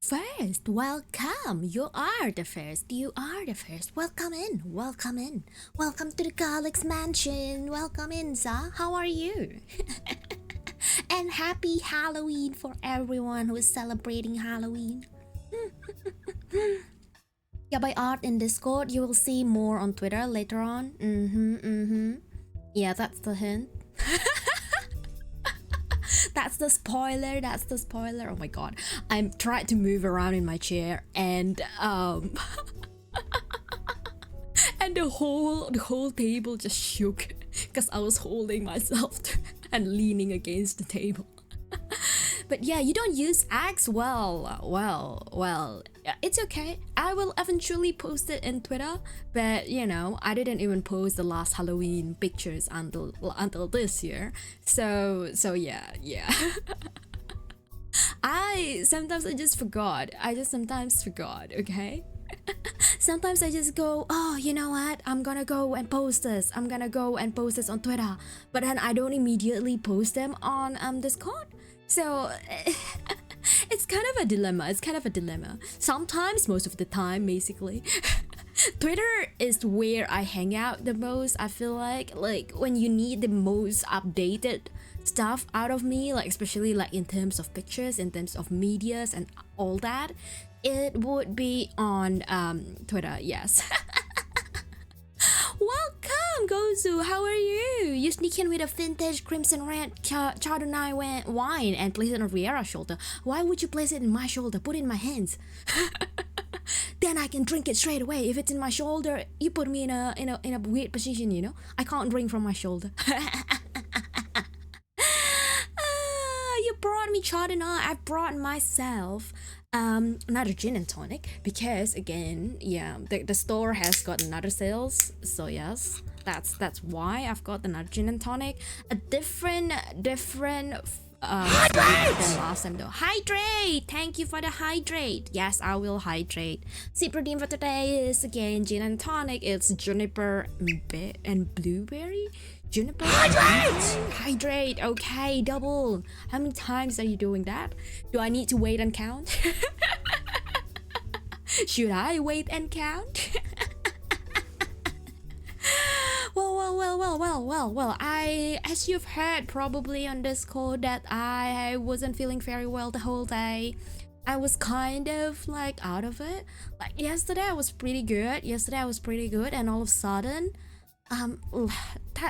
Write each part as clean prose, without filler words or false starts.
first. Welcome. You are the first. You are the first. Welcome in. Welcome in. Welcome to the Garlic's Mansion. Welcome in, Za. How are you? And happy Halloween for everyone who is celebrating Halloween. Yeah, by art in Discord, you will see more on Twitter later on. Yeah, that's the hint. That's the spoiler. That's the spoiler. Oh my god. I'm trying to move around in my chair and and the whole table just shook because I was holding myself and leaning against the table. But yeah, you don't use axe? Well, it's okay. I will eventually post it in Twitter, but you know, I didn't even post the last Halloween pictures until this year. So yeah. I just forgot. Sometimes forgot, okay? Sometimes I just go, oh, you know what? I'm gonna go and post this. I'm gonna go and post this on Twitter. But then I don't immediately post them on Discord. So it's kind of a dilemma. Sometimes, most of the time, basically. Twitter is where I hang out the most. I feel like when you need the most updated stuff out of me, like especially like in terms of pictures, in terms of medias and all that, it would be on Twitter. Yes. Welcome, Gozu. How are you? You sneak in with a vintage crimson red Chardonnay wine and place it on Riera's shoulder. Why would you place it in my shoulder? Put it in my hands. Then I can drink it straight away. If it's in my shoulder, you put me in a weird position. You know, I can't drink from my shoulder. You brought me Chardonnay. I brought myself another gin and tonic because again, yeah, the store has got another sales, so yes, that's why I've got another gin and tonic, a different than last time though. Hydrate! Thank you for the hydrate. Yes, I will hydrate. Secret theme for today is again gin and tonic. It's juniper and blueberry. Juniper. Hydrate. Okay, double. How many times are you doing that? Do I need to wait and count? Should I wait and count? Well, as you've heard probably on Discord that I wasn't feeling very well the whole day. I was kind of like out of it. Like yesterday I was pretty good. And all of a sudden,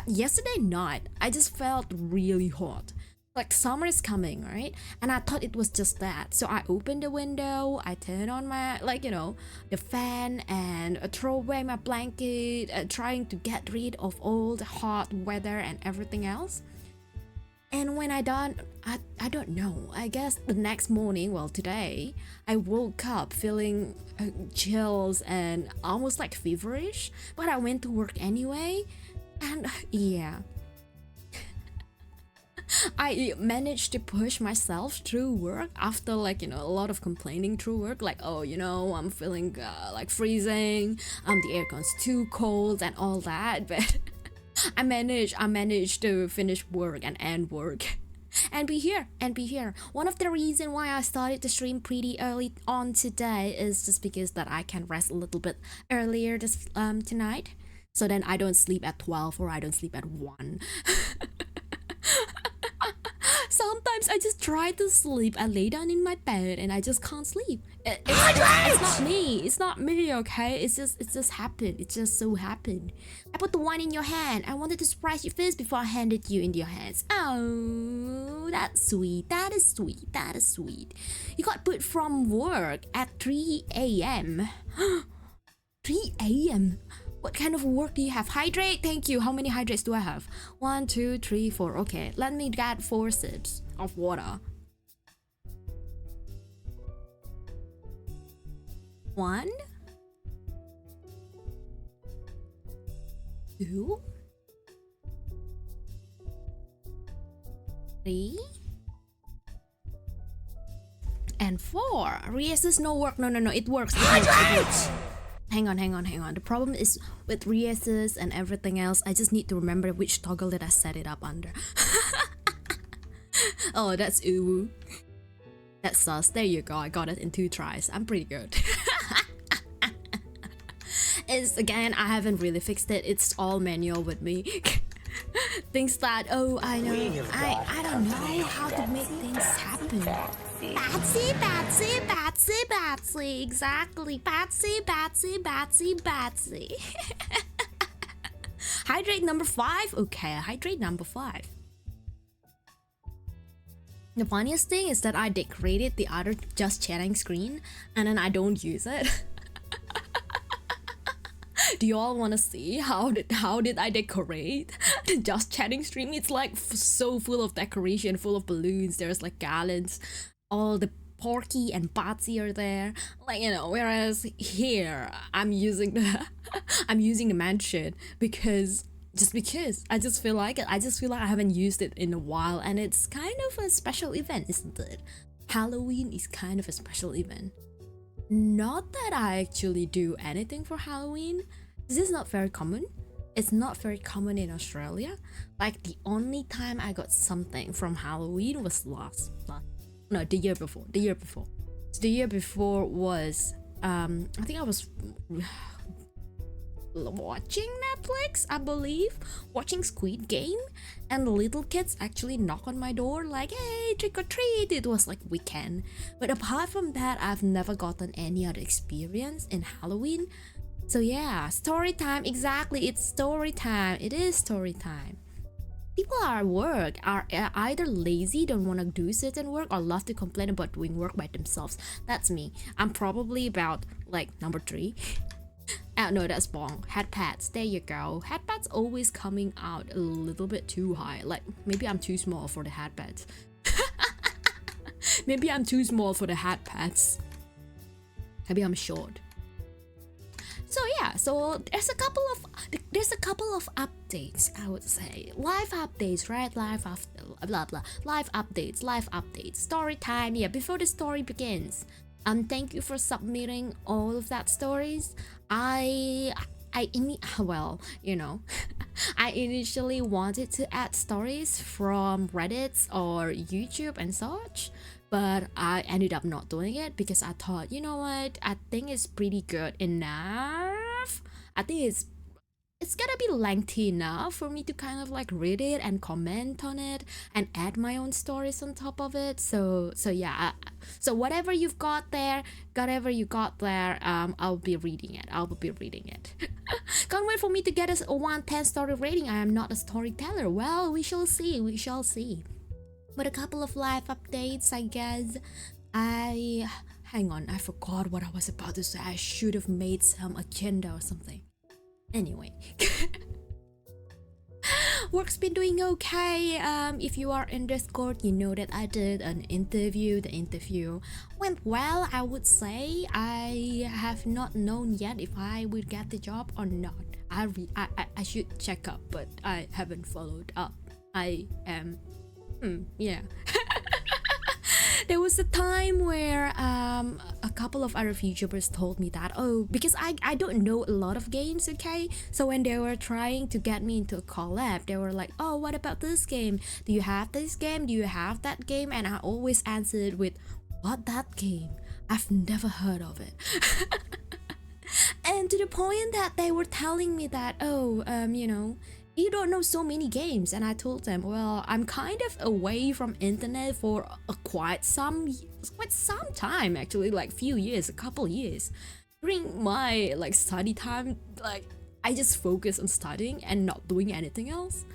yesterday night I just felt really hot. Like summer is coming, right? And I thought it was just that. So I opened the window, I turned on my, the fan and throw away my blanket, trying to get rid of all the hot weather and everything else. And when I done, I don't know, I guess the next morning, well today, I woke up feeling chills and almost like feverish. But I went to work anyway. And yeah. I managed to push myself through work after a lot of complaining through work, like, oh, I'm feeling like freezing, the aircon's too cold and all that, but I managed to finish work and end work and be here. One of the reasons why I started to stream pretty early on today is just because that I can rest a little bit earlier this tonight, so then I don't sleep at 12 or I don't sleep at 1. Sometimes I just try to sleep. I lay down in my bed and I just can't sleep. It's not me, okay? It's just happened. It just so happened. I put the wine in your hand. I wanted to surprise you first before I handed you into your hands. Oh, that's sweet. That is sweet. You got put from work at 3 a.m. 3 a.m. What kind of work do you have? Hydrate, thank you. How many hydrates do I have? 1, 2, 3, 4. Okay, let me get 4 sips of water. 1, 2, 3, and 4. Riera says no work. No, it works. It works. Hang on. The problem is with Riera's and everything else, I just need to remember which toggle that I set it up under. Oh, that's uwu. That's sus. There you go. I got it in 2 tries. I'm pretty good. It's again, I haven't really fixed it. It's all manual with me. Things that, oh, I know, I don't know how to make things happen. Batsy, Batsy, Batsy, Batsy, exactly. Batsy, Batsy, Batsy, Batsy. Hydrate number 5? Okay, hydrate number 5. The funniest thing is that I decorated the other just chatting screen and then I don't use it. Do you all want to see how did I decorate the just chatting stream? It's like so full of decoration, full of balloons. There's like garlands, all the Porky and Batsy are there, like, you know. Whereas here I'm using the I'm using the mansion because I just feel like it. I just feel like I haven't used it in a while, and it's kind of a special event, isn't it? Halloween is kind of a special event. Not that I actually do anything for Halloween. This is not very common. It's not very common in Australia. Like, the only time I got something from Halloween was the year before. So the year before was I think I was watching Netflix, I believe, watching Squid Game, and the little kids actually knock on my door like, hey, trick or treat. It was like weekend. But apart from that, I've never gotten any other experience in Halloween. So yeah, story time. Exactly, it's story time. It is story time. People are at work, are either lazy, don't want to do certain work, or love to complain about doing work by themselves. That's me. I'm probably about like number 3. No, that's wrong. Head pads, there you go. Head pads always coming out a little bit too high. Like, maybe I'm too small for the head pads. Maybe I'm too small for the head pads. Maybe I'm short. So yeah, so there's a couple of updates, I would say. Live updates, right? Live updates, story time. Yeah, before the story begins, thank you for submitting all of that stories. Well, you know, I initially wanted to add stories from Reddit or YouTube and such, but I ended up not doing it because I thought, you know what, I think it's pretty good enough. I think it's gonna be lengthy enough for me to kind of like read it and comment on it and add my own stories on top of it. So yeah, so whatever you've got there, I'll be reading it. Can't wait for me to get a 110 story rating. I am not a storyteller. Well, we shall see. But a couple of live updates, I guess. Hang on, I forgot what I was about to say. I should have made some agenda or something. Anyway. Work's been doing okay. If you are in Discord, you know that I did an interview. The interview went well, I would say. I have not known yet if I would get the job or not. I should check up, but I haven't followed up. I am yeah. There was a time where a couple of other VTubers told me that, oh, because I don't know a lot of games, okay? So when they were trying to get me into a collab, they were like, oh, what about this game? Do you have this game? Do you have that game? And I always answered with, what, that game? I've never heard of it. And to the point that they were telling me that, oh, you know, you don't know so many games. And I told them, well, I'm kind of away from internet for quite some time, actually, like a couple years. During my like study time, like I just focus on studying and not doing anything else.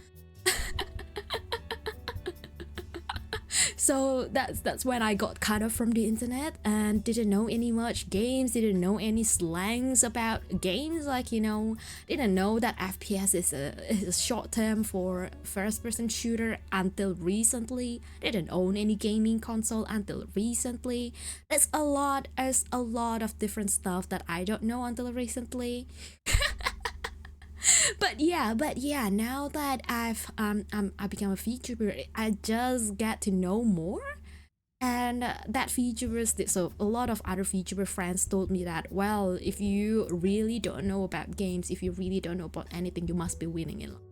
So that's when I got cut off from the internet and didn't know any much games, didn't know any slangs about games, like, you know, didn't know that FPS is a short term for first person shooter until recently, didn't own any gaming console until recently. There's a lot of different stuff that I don't know until recently. But yeah, now that I become a VTuber, I just get to know more. And that VTubers, so a lot of other VTuber friends told me that, well, if you really don't know about games, if you really don't know about anything, you must be winning in life.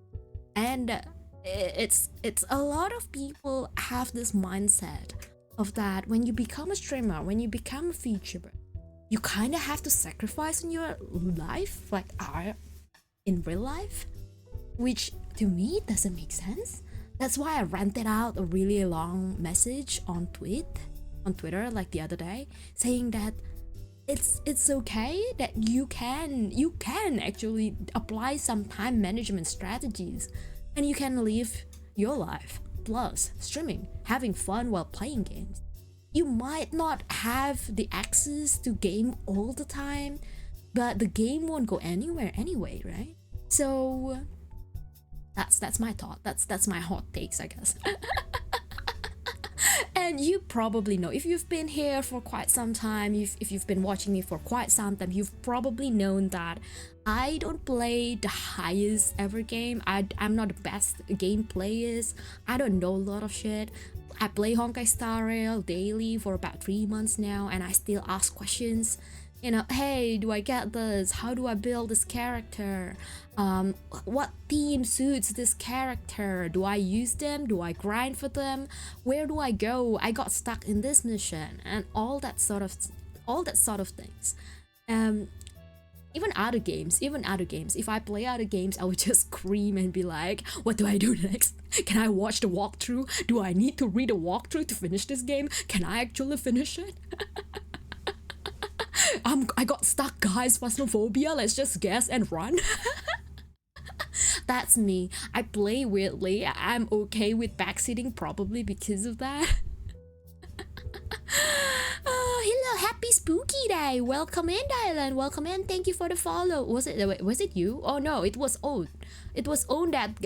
And it's a lot of people have this mindset of that when you become a streamer, when you become a VTuber, you kind of have to sacrifice in your life, like in real life, which to me doesn't make sense. That's why I ranted out a really long message on Twitter like the other day, saying that it's okay that you can actually apply some time management strategies and you can live your life plus streaming, having fun while playing games. You might not have the access to game all the time, but the game won't go anywhere anyway, right? So that's my thought. That's my hot takes, I guess. And you probably know, if you've been here for quite some time, if you've been watching me for quite some time, you've probably known that I don't play the highest ever game. I'm not the best game players. I don't know a lot of shit. I play Honkai Star Rail daily for about 3 months now, and I still ask questions. You know, hey, do I get this? How do I build this character? What theme suits this character? Do I use them? Do I grind for them? Where do I go? I got stuck in this mission, and all that sort of things. Even other games. If I play other games, I would just scream and be like, what do I do next? Can I watch the walkthrough? Do I need to read a walkthrough to finish this game? Can I actually finish it? I got stuck, guys. Phasmophobia. Let's just guess and run. That's me. I play weirdly. I'm okay with backseating probably because of that. Hello, happy spooky day. Welcome in, Dylan. Welcome in. Thank you for the follow. Was it you? Oh no, it was Own. It was Own that.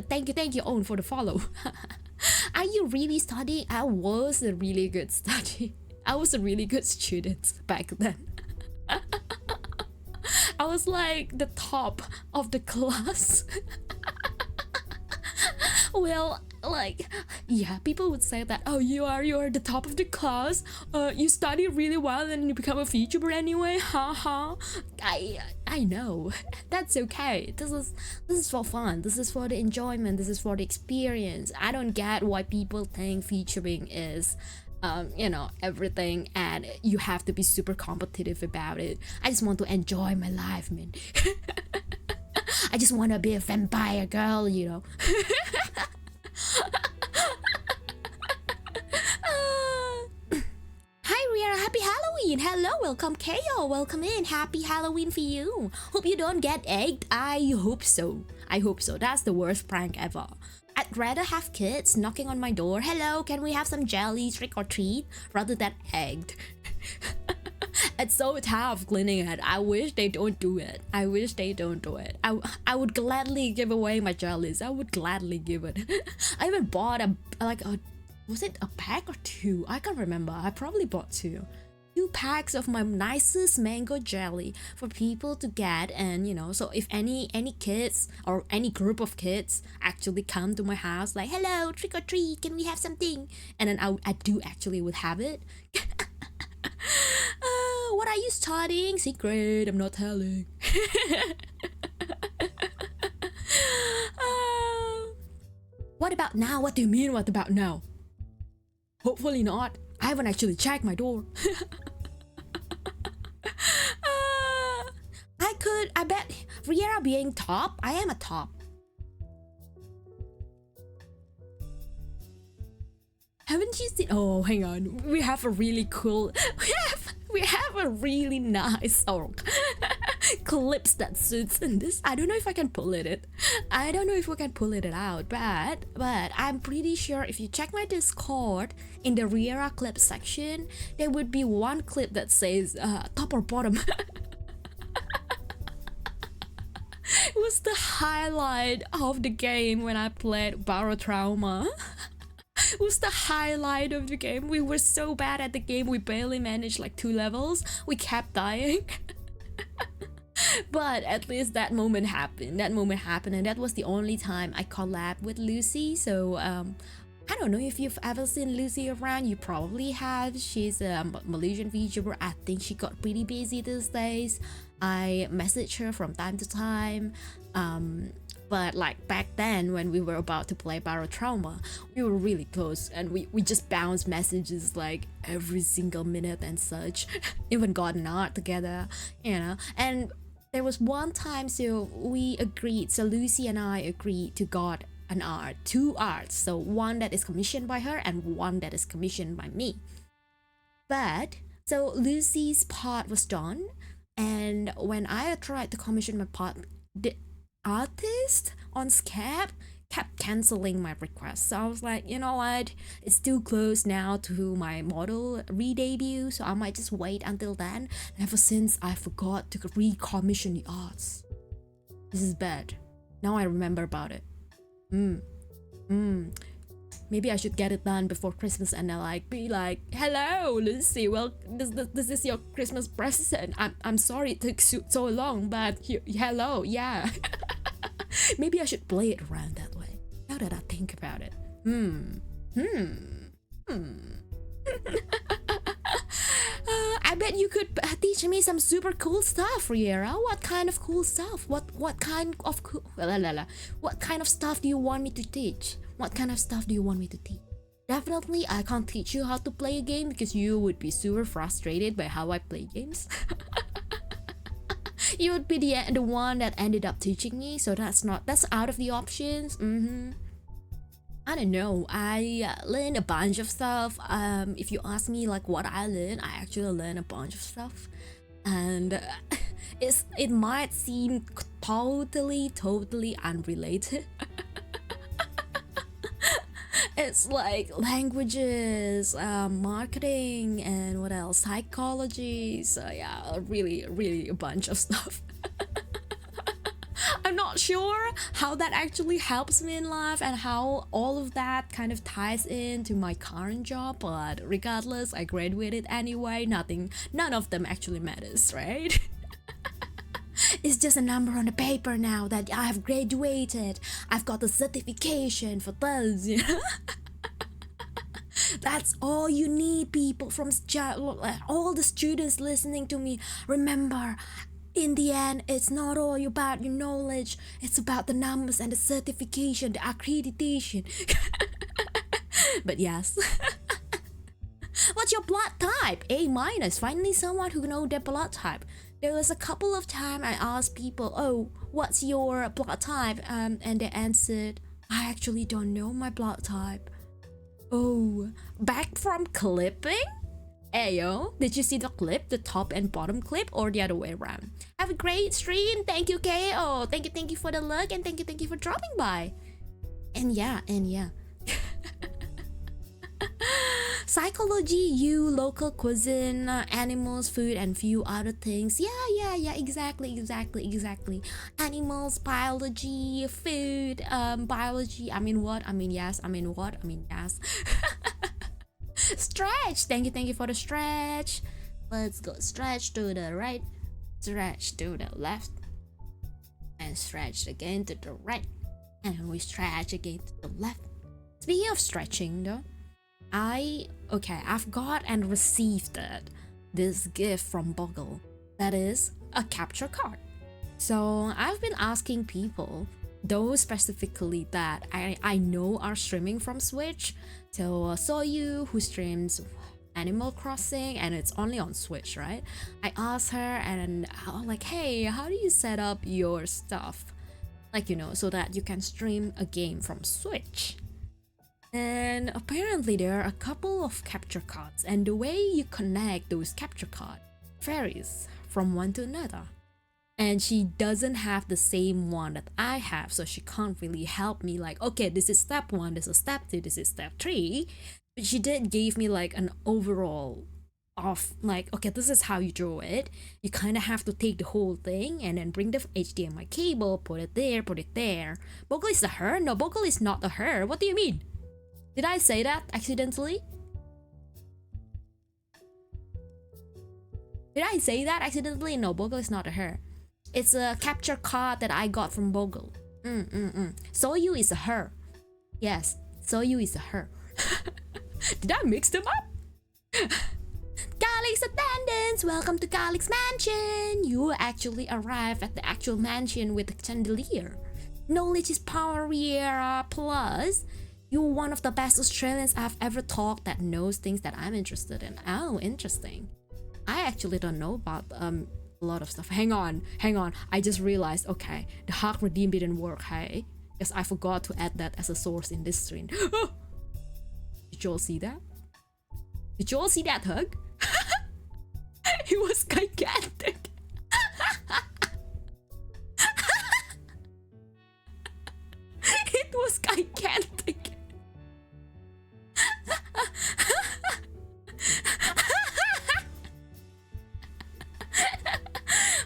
Thank you, Own, for the follow. Are you really studying? I was a really good study. I was a really good student back then. I was like the top of the class. Well, like, yeah, people would say that, oh, you are the top of the class, you study really well and you become a VTuber anyway, haha. I know. That's okay. This is for fun. This is for the enjoyment. This is for the experience. I don't get why people think VTubing is you know, everything and you have to be super competitive about it. I just want to enjoy my life, man. I just want to be a vampire girl, you know. Hi Riera, happy Halloween. Hello, welcome KO, welcome in. Happy Halloween for you. Hope you don't get egged. I hope so. That's the worst prank ever. I'd rather have kids knocking on my door, hello, can we have some jelly, trick or treat, rather than egged. It's so tough cleaning it. I wish they don't do it. I would gladly give away my jellies. I would gladly give it. I even bought was it a pack or two? I can't remember. I probably bought two packs of my nicest mango jelly for people to get, and you know, so if any kids or any group of kids actually come to my house like, hello, trick or treat, can we have something, and then I do actually would have it. What are you studying? Secret, I'm not telling. What about now? What do you mean, what about now? Hopefully not. I haven't actually checked my door. I bet Riera being top. I am a top. Haven't you seen? Oh, hang on. We have a really cool. We have a really nice clips that suits in this. I don't know if I can pull it. I don't know if we can pull it out, but I'm pretty sure if you check my Discord in the Riera clip section, there would be one clip that says top or bottom. It was the highlight of the game when I played Barotrauma. It was the highlight of the game. We were so bad at the game, we barely managed like 2 levels. We kept dying. But at least that moment happened. And that was the only time I collabed with Lucy. So I don't know if you've ever seen Lucy around. You probably have. She's a Malaysian VTuber. I think she got pretty busy these days. I message her from time to time. But like back then when we were about to play Barotrauma, we were really close and we just bounced messages like every single minute and such. Even got an art together, you know. And there was one time so we agreed, so Lucy and I agreed to got an art, two arts, so one that is commissioned by her and one that is commissioned by me. But so Lucy's part was done, and when I tried to commission my part, the artist on Scap kept canceling my request. So I was like, you know what, it's too close now to my model re-debut, so I might just wait until then. And ever since, I forgot to recommission the arts. This is bad. Now I remember about it. Maybe I should get it done before Christmas and then like be like, hello Lucy, well this is your Christmas present. I'm sorry it took so long, but hello, yeah. Maybe I should play it around that way, now that I think about it. I bet you could teach me some super cool stuff, Riera. What kind of cool stuff? What kind of stuff do you want me to teach? What kind of stuff do you want me to teach? Definitely, I can't teach you how to play a game because you would be super frustrated by how I play games. You would be the one that ended up teaching me, so that's out of the options. I don't know. I learned a bunch of stuff. If you ask me like what I learned, I actually learned a bunch of stuff, and it might seem totally unrelated. It's like languages, marketing, and what else? Psychology. So yeah, really a bunch of stuff. I'm not sure how that actually helps me in life and how all of that kind of ties into my current job, but regardless, I graduated anyway. None of them actually matters, right? It's just a number on the paper now that I have graduated. I've got a certification for those, you know? That's all you need, people, from all the students listening to me. Remember, in the end, it's not all about your knowledge. It's about the numbers and the certification, the accreditation. But yes. What's your blood type? A-. Finally someone who knows their blood type. There was a couple of times I asked people, oh, what's your blood type? And they answered, I actually don't know my blood type. Oh, back from clipping? Ayo, did you see the clip, the top and bottom clip, or the other way around? Have a great stream. Thank you, KO. Thank you for the look, and thank you for dropping by. And yeah. Psychology, local cuisine, animals, food, and few other things. Yeah, exactly. Animals, biology, food, biology. I mean what? I mean yes. Stretch. Thank you for the stretch. Let's go stretch to the right, stretch to the left, and stretch again to the right, and we stretch again to the left. Speaking of stretching though, I've got and received this gift from Boggle, that is a capture card. So I've been asking people, those specifically that I know are streaming from Switch. So Soyu, who streams Animal Crossing, and it's only on Switch, right? I asked her and I'm like, hey, how do you set up your stuff? Like, you know, so that you can stream a game from Switch. And apparently there are a couple of capture cards, and the way you connect those capture cards varies from one to another. And she doesn't have the same one that I have, so she can't really help me like, okay, this is step 1, this is step 2, this is step 3. But she did give me like an overall of like, okay, this is how you draw it. You kind of have to take the whole thing and then bring the HDMI cable, put it there. Bogle is a her? No, Bogle is not a her. What do you mean? Did I say that accidentally? Did I say that accidentally? No, Bogle is not a her. It's a capture card that I got from Bogle. Soyu is a her. Yes, Soyu is a her. Did I mix them up? Calix attendants, welcome to Calix Mansion. You actually arrived at the actual mansion with the chandelier. Knowledge is power, Riera. Plus, you're one of the best Australians I've ever talked that knows things that I'm interested in. Oh, interesting. I actually don't know about a lot of stuff. Hang on. I just realized, okay, the hug redeem didn't work, hey? Because I forgot to add that as a source in this stream. Did you all see that? Did you all see that hug? It was gigantic. It was gigantic.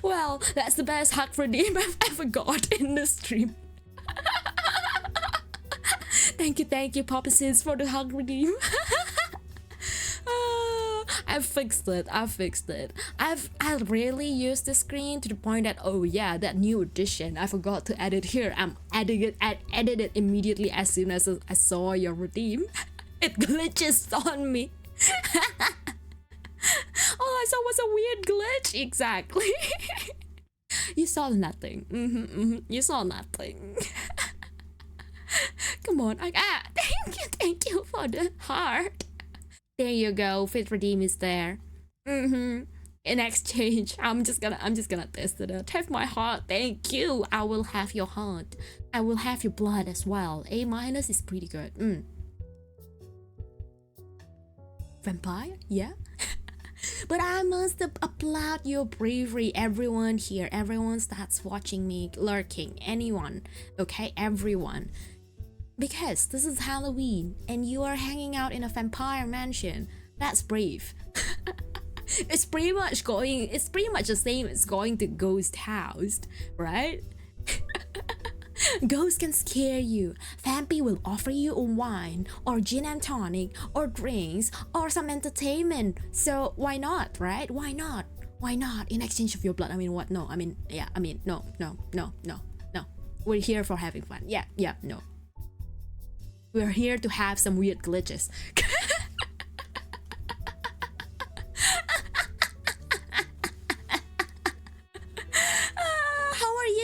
Well, that's the best hug redeem I've ever got in the stream. Thank you, Popsicles, for the hug redeem. I fixed it. I rarely use the screen to the point that, oh yeah, that new edition, I forgot to add it here. I'm adding it, added it immediately as soon as I saw your redeem. It glitches on me. All I saw was a weird glitch. Exactly. You saw nothing. You saw nothing. Come on. Thank you for the heart. There you go. Fit redeem is there. In exchange, I'm just gonna test it out. Have my heart. Thank you. I will have your heart. I will have your blood as well. A- is pretty good. Vampire? Yeah. But I must applaud your bravery, everyone here, everyone that's watching me, lurking, anyone, okay, everyone. Because this is Halloween and you are hanging out in a vampire mansion. That's brave. It's pretty much the same as going to ghost house, right? Ghosts can scare you. Vampy will offer you a wine or gin and tonic or drinks or some entertainment. So why not, right? Why not? Why not? In exchange of your blood. I mean, what? No. I mean, yeah. I mean, no. We're here for having fun. Yeah. No. We're here to have some weird glitches.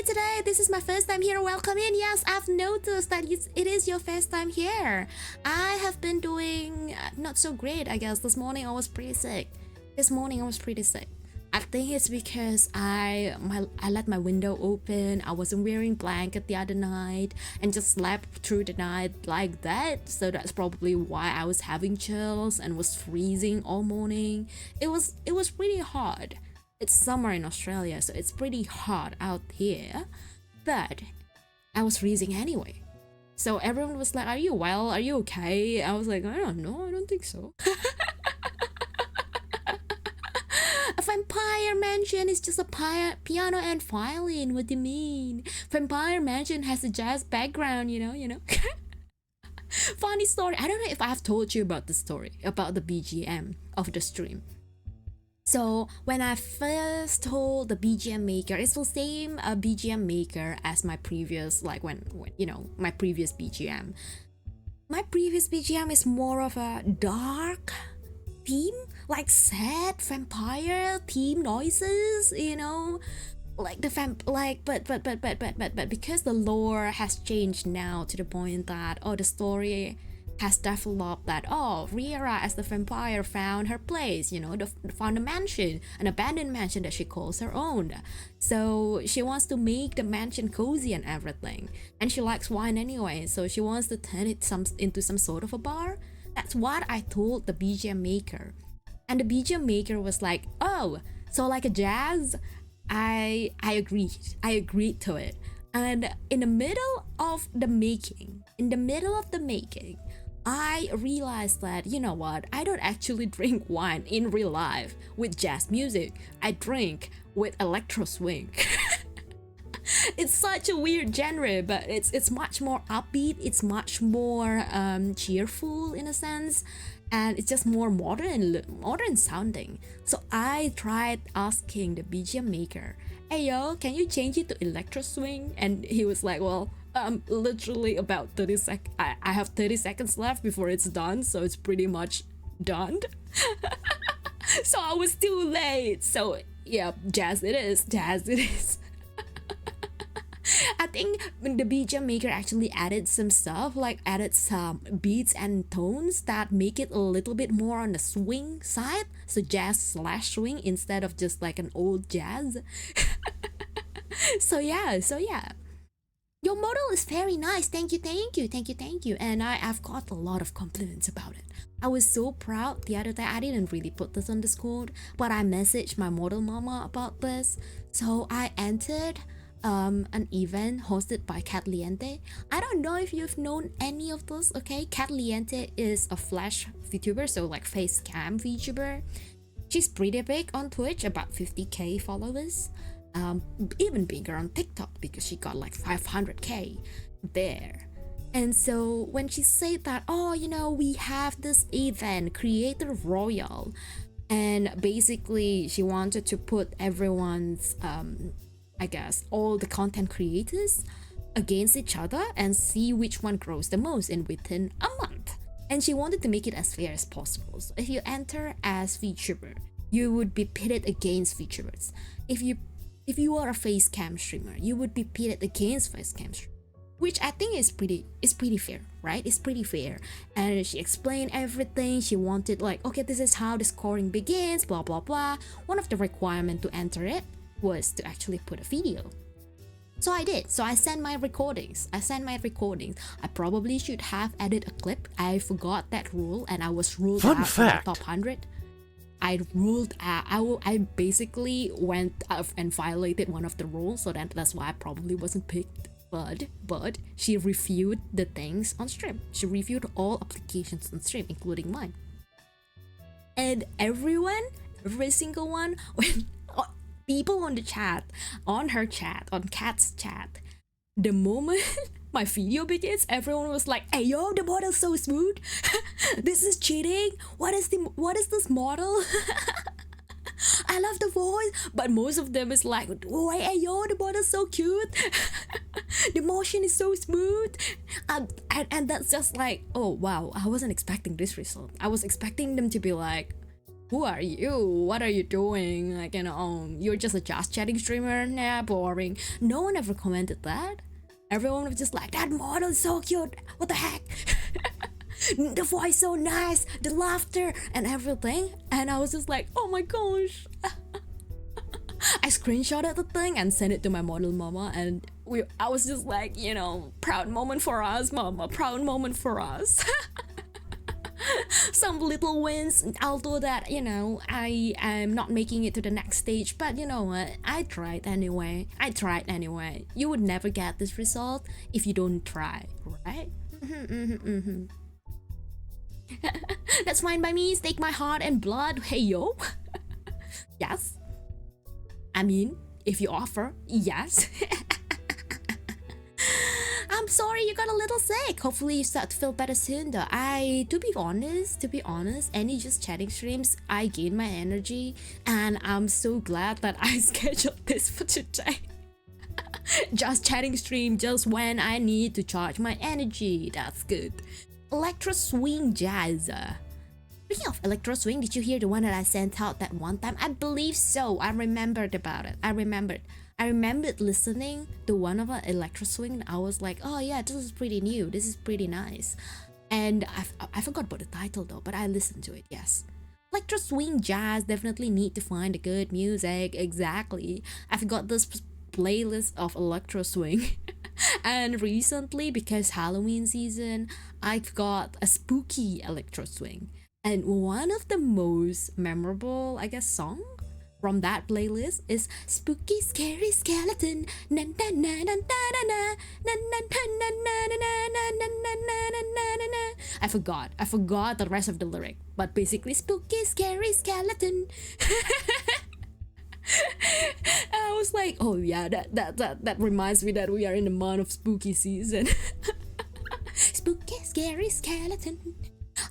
Today, this is my first time here. Welcome in. Yes, I've noticed that it is your first time here. I have been doing not so great, I guess. This morning I was pretty sick. I think it's because I let my window open. I wasn't wearing blanket the other night and just slept through the night like that. So that's probably why I was having chills and was freezing all morning. It was pretty hard. It's summer in Australia, so it's pretty hot out here, but I was freezing anyway. So everyone was like, are you well? Are you okay? I was like, I don't know, I don't think so. A vampire mansion is just a piano and violin. What do you mean? Vampire mansion has a jazz background, you know. Funny story. I don't know if I've told you about the story, about the BGM of the stream. So when I first told the BGM maker, it's the same BGM maker as my previous, like when my previous BGM. My previous BGM is more of a dark theme, like sad vampire theme noises, like the but because the lore has changed now to the point that the story has developed that Riera as the vampire found her place, found a mansion, an abandoned mansion that she calls her own. So she wants to make the mansion cozy and everything, and she likes wine anyway, so she wants to turn it into some sort of a bar. That's what I told the BGM maker, and the BGM maker was like, oh, so like a jazz. I agreed to it, and in the middle of the making, I realized that, you know what, I don't actually drink wine in real life with jazz music. I drink with electro swing. It's such a weird genre, but it's much more upbeat, it's much more cheerful in a sense, and it's just more modern sounding. So I tried asking the BGM maker, hey yo, can you change it to electro swing? And he was like, well, literally about 30 seconds. I have 30 seconds left before it's done, so it's pretty much done. So I was too late. So yeah, jazz it is. think the BGM maker actually added some stuff, like added some beats and tones that make it a little bit more on the swing side, so jazz slash swing instead of just like an old jazz. So yeah, your model is very nice. Thank you. And I've got a lot of compliments about it. I was so proud the other day. I didn't really put this on Discord, but I messaged my model mama about this. So I entered an event hosted by Catliente. I don't know if you've known any of those, okay? Catliente is a Flash VTuber, so like face cam VTuber. She's pretty big on Twitch, about 50k followers. Even bigger on TikTok because she got like 500k there. And so when she said that, oh, you know, we have this event, Creator Royal, and basically she wanted to put everyone's, I guess, all the content creators against each other and see which one grows the most in within a month. And she wanted to make it as fair as possible. So if you enter as VTuber, you would be pitted against VTubers. If you are a face cam streamer, you would be pitted against face cam streamer, which I think is pretty fair, right? It's pretty fair. And she explained everything. She wanted like, okay, this is how the scoring begins, blah blah blah. One of the requirements to enter it was to actually put a video. So I did. So I sent my recordings. I probably should have added a clip. I forgot that rule and I was ruled out from the top 100. I basically went and violated one of the rules, so that's why I probably wasn't picked. But she reviewed the things on stream. She reviewed all applications on stream, including mine. And every single one, when people on the chat, on her chat, on Kat's chat, the moment my video begins, everyone was like, hey yo, the model's so smooth. This is cheating. What is this model? I love the voice. But most of them is like, oh, hey yo, the model's so cute. The motion is so smooth. And that's just like, oh wow, I wasn't expecting this result. I was expecting them to be like, who are you? What are you doing? Like, you know, you're just a just chatting streamer? Nah, boring. No one ever commented that. Everyone was just like, that model is so cute. What the heck? The voice so nice, the laughter and everything. And I was just like, oh my gosh. I screenshotted the thing and sent it to my model mama, and I was just like, you know, proud moment for us, mama, proud moment for us. Some little wins, although that, you know, I am not making it to the next stage, but you know what, I tried anyway. You would never get this result if you don't try, right? That's fine by me. Stake my heart and blood. Hey yo. Yes, I mean, if you offer, yes. I'm sorry you got a little sick. Hopefully you start to feel better soon though. To be honest, any just chatting streams, I gain my energy, and I'm so glad that I scheduled this for today. Just chatting stream just when I need to charge my energy. That's good. Electro Swing Jazz. Speaking of Electro Swing, did you hear the one that I sent out that one time? I believe so. I remembered about it. I remembered listening to one of the Electro Swing, and I was like, oh yeah, this is pretty new. This is pretty nice. And I forgot about the title though, but I listened to it, yes. Electro Swing Jazz, definitely need to find the good music. Exactly. I've got this playlist of Electro Swing. And recently, because Halloween season, I've got a spooky Electro Swing. And one of the most memorable, I guess, song from that playlist is Spooky Scary Skeleton. I forgot the rest of the lyric, but basically Spooky Scary Skeleton. I was like, oh yeah, that reminds me that we are in the month of spooky season. Spooky Scary Skeleton.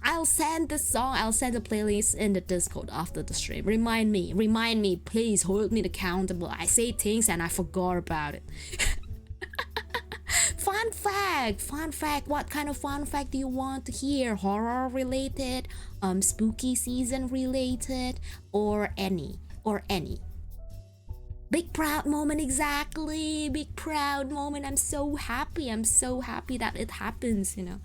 I'll send the playlist in the Discord after the stream. Remind me, please hold me accountable. I say things and I forgot about it. Fun fact, what kind of fun fact do you want to hear? Horror related, spooky season related, or any? Big proud moment, exactly. Big proud moment. I'm so happy. I'm so happy that it happens, you know.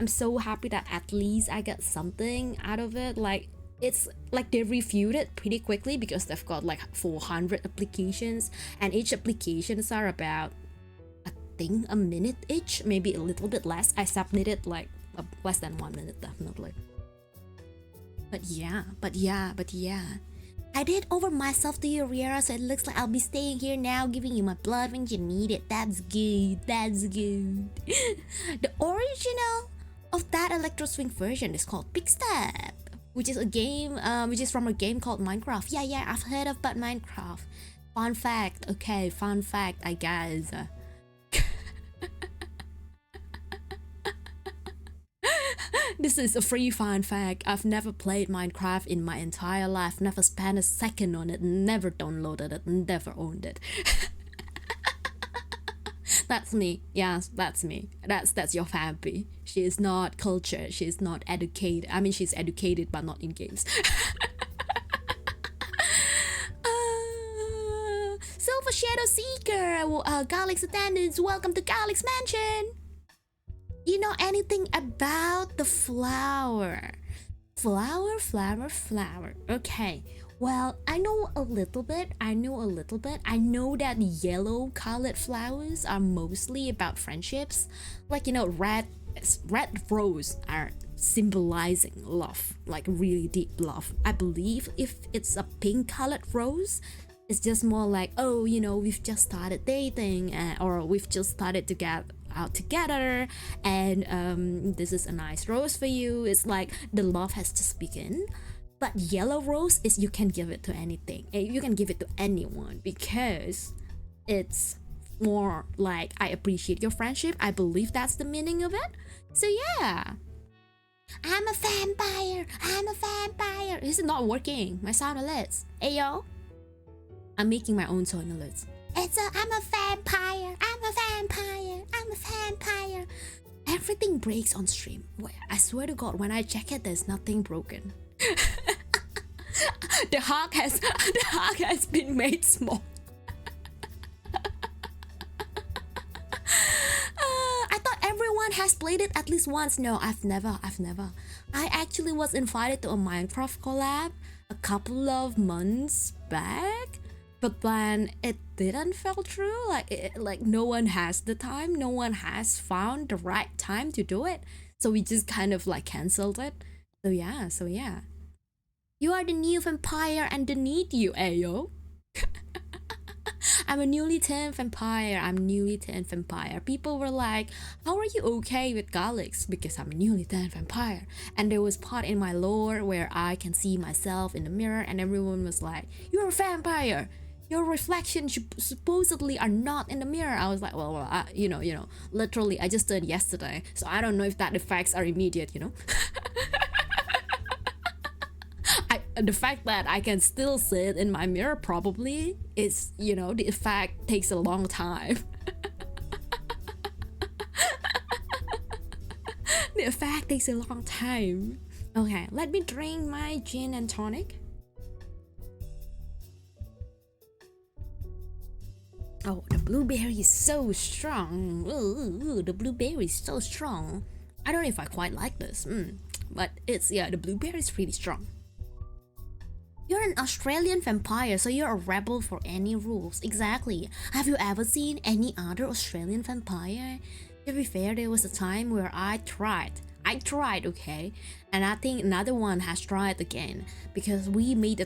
I'm so happy that at least I got something out of it. Like, it's like they reviewed it pretty quickly because they've got like 400 applications, and each applications are about, I think, a minute each, maybe a little bit less. I submitted like less than 1 minute, definitely. But yeah. I did over myself to you, Riera, so it looks like I'll be staying here now, giving you my blood when you need it. That's good, that's good. The original of that electro swing version is called Big Step, which is a game, which is from a game called Minecraft. Yeah, I've heard about Minecraft. Fun fact, okay, fun fact, I guess. This is a free fun fact. I've never played Minecraft in my entire life, never spent a second on it, never downloaded it, never owned it. That's me. Yes, that's me. That's your Vampy. She is not cultured. She is not educated. I mean, she's educated, but not in games. Silver Shadow Seeker, Garlic's attendants, welcome to Garlic's Mansion. You know anything about the flower? Flower. Okay. Well, I know a little bit. I know that yellow colored flowers are mostly about friendships. Like, you know, red rose are symbolizing love, like really deep love. I believe if it's a pink colored rose, it's just more like, oh, you know, we've just started dating, or we've just started to get out together, and this is a nice rose for you. It's like the love has just begun. But yellow rose is you can give it to anything, you can give it to anyone, because it's more like, I appreciate your friendship. I believe that's the meaning of it. So yeah, I'm a vampire. This is not working. My sound alerts. Hey yo, I'm making my own sound alerts. I'm a vampire. Everything breaks on stream. I swear to God, when I check it, there's nothing broken. The hug has been made small. I thought everyone has played it at least once. No, I've never. I actually was invited to a Minecraft collab a couple of months back, but then it didn't fall through. Like no one has the time, no one has found the right time to do it, so we just kind of like cancelled it. So yeah, you are the new vampire and they need you, ayo. I'm a newly turned vampire. People were like, how are you okay with garlics? Because I'm a newly turned vampire. And there was part in my lore where I can see myself in the mirror, and everyone was like, you're a vampire. Your reflections supposedly are not in the mirror. I was like, well, you know, literally, I just did yesterday, so I don't know if that effects are immediate, you know. The fact that I can still sit in my mirror probably is, you know, the effect takes a long time. The effect takes a long time. Okay, let me drink my gin and tonic. Oh, the blueberry is so strong. Ooh, the blueberry is so strong. I don't know if I quite like this, but it's, yeah, the blueberry is really strong. You're an Australian vampire, so you're a rebel for any rules. Exactly. Have you ever seen any other Australian vampire? To be fair, there was a time where I tried, okay? And I think another one has tried again, because I made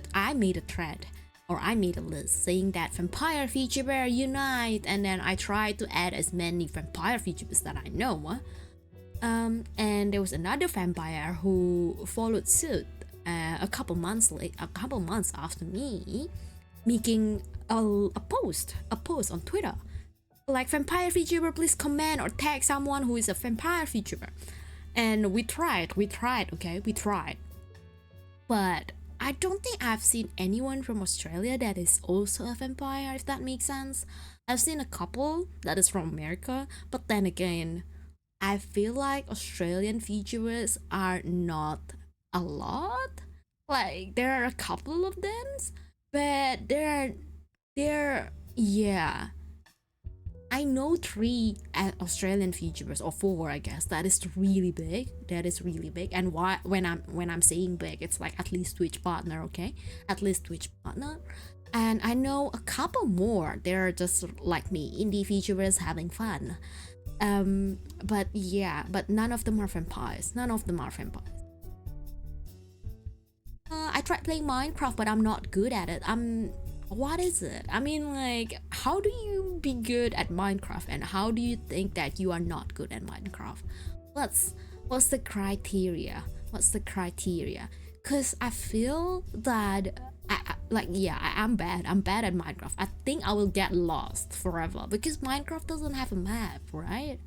a thread, or I made a list saying that vampire VTuber unite, and then I tried to add as many vampire VTubers that I know. And there was another vampire who followed suit. A couple months after me, making a post on Twitter, like, vampire VTuber, please comment or tag someone who is a vampire VTuber. And we tried, okay, but I don't think I've seen anyone from Australia that is also a vampire, if that makes sense. I've seen a couple that is from America, but then again, I feel like Australian VTubers are not a lot. Like, there are a couple of them, but there are There, yeah. I know three Australian VTubers, or four, I guess. That is really big. That is really big. And why when I'm saying big, it's like at least Twitch partner, okay? At least Twitch partner. And I know a couple more. They're just like me, indie VTubers having fun. But yeah, but none of them are vampires. None of them are vampires. I tried playing Minecraft, but I'm not good at it. What is it? I mean, like, how do you be good at Minecraft, and how do you think that you are not good at Minecraft? What's the criteria? What's the criteria? Cause I feel that I'm bad. I'm bad at Minecraft. I think I will get lost forever because Minecraft doesn't have a map, right?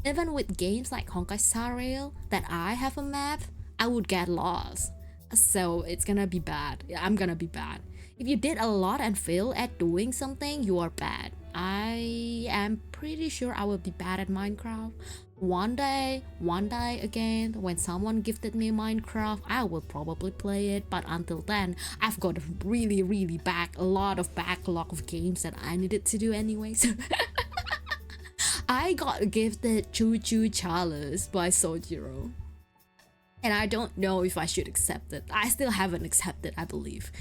Even with games like Honkai Star Rail that I have a map, I would get lost. So it's gonna be bad. I'm gonna be bad. If you did a lot and fail at doing something, you are bad. I am pretty sure I will be bad at Minecraft. One day again, when someone gifted me Minecraft, I will probably play it. But until then, I've got a lot of backlog of games that I needed to do anyways. I got gifted Choo Choo Chalice by Sojiro. And I don't know if I should accept it. I still haven't accepted, I believe.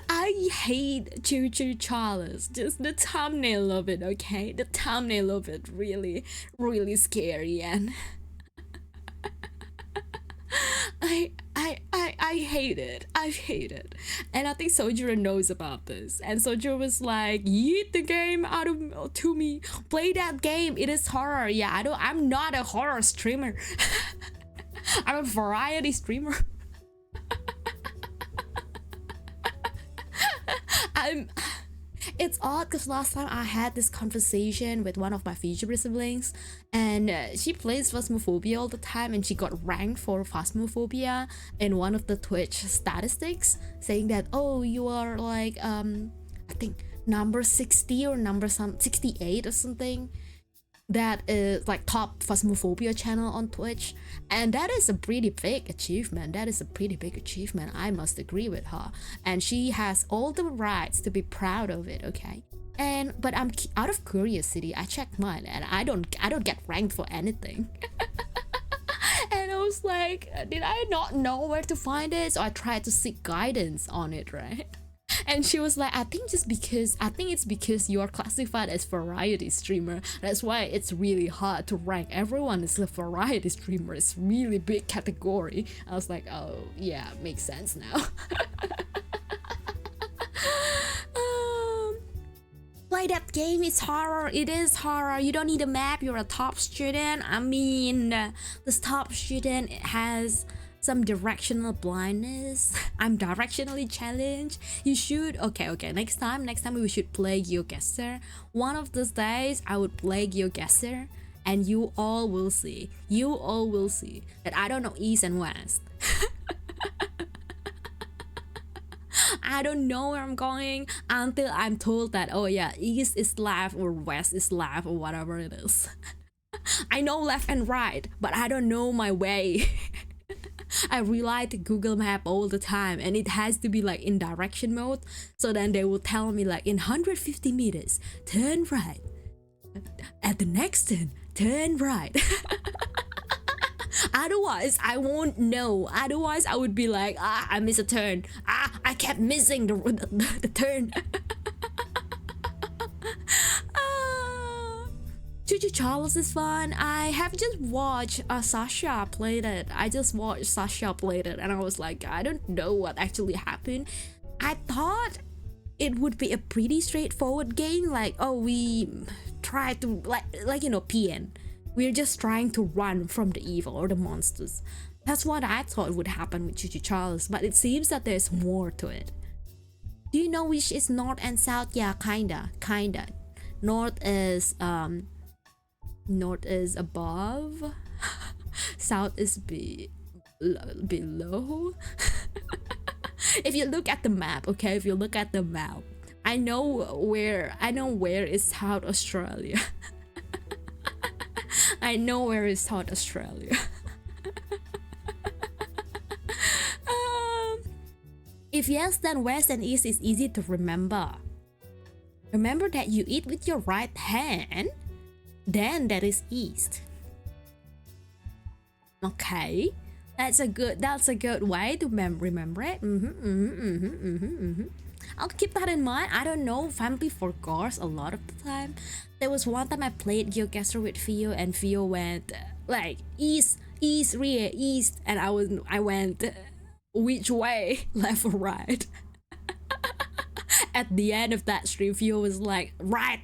I hate Choo Choo Chalice. Just the thumbnail of it, okay? The thumbnail of it really, really scary, and I hate it. I hate it. And I think Sojiro knows about this. And Sojiro was like, yeet the game out of to me. Play that game. It is horror. Yeah, I'm not a horror streamer. I'm a variety streamer. It's odd because last time I had this conversation with one of my VTuber siblings, and she plays Phasmophobia all the time, and she got ranked for Phasmophobia in one of the Twitch statistics, saying that, oh, you are like I think number 60 or number 68 or something. That is like top Phasmophobia channel on Twitch, and that is a pretty big achievement. I must agree with her, and she has all the rights to be proud of it, okay? But I'm out of curiosity, I checked mine, and I don't get ranked for anything. And I was like, did I not know where to find it? So I tried to seek guidance on it, right? And she was like, I think it's because you are classified as variety streamer. That's why it's really hard to rank. Everyone is a variety streamer. It's really big category. I was like, oh yeah, makes sense now. Play that game. It's horror. It is horror. You don't need a map. You're a top student. I mean, this top student has some directional blindness. I'm directionally challenged. You should okay, next time we should play GeoGuessr. One of those days I would play GeoGuessr, and you all will see that I don't know east and west. I don't know where I'm going until I'm told that, oh yeah, east is left or west is left or whatever it is. I know left and right, but I don't know my way. I rely to Google Map all the time, and it has to be like in direction mode. So then they will tell me like in 150 meters, turn right. At the next turn right. Otherwise, I won't know. Otherwise, I would be like, I missed a turn. I kept missing the turn. Choo Choo Chalice is fun. I have just watched Sasha played it. And I was like, I don't know what actually happened. I thought it would be a pretty straightforward game, like, oh, we try to like PN. We're just trying to run from the evil or the monsters. That's what I thought would happen with Choo Choo Chalice, but it seems that there's more to it. Do you know which is north and south? Yeah, kinda. North is above, south is below. If you look at the map, okay, I know where is South Australia. I know where is South Australia. If yes, then west and east is easy to remember. Remember that you eat with your right hand, then that is east. Okay, that's a good way to remember it. I'll keep that in mind. I don't know, Fampi forgets a lot of the time. There was one time I played GeoGuessr with Theo, and Theo went like east, Riera, east, and I went which way, left or right. At the end of that stream, Theo was like, right.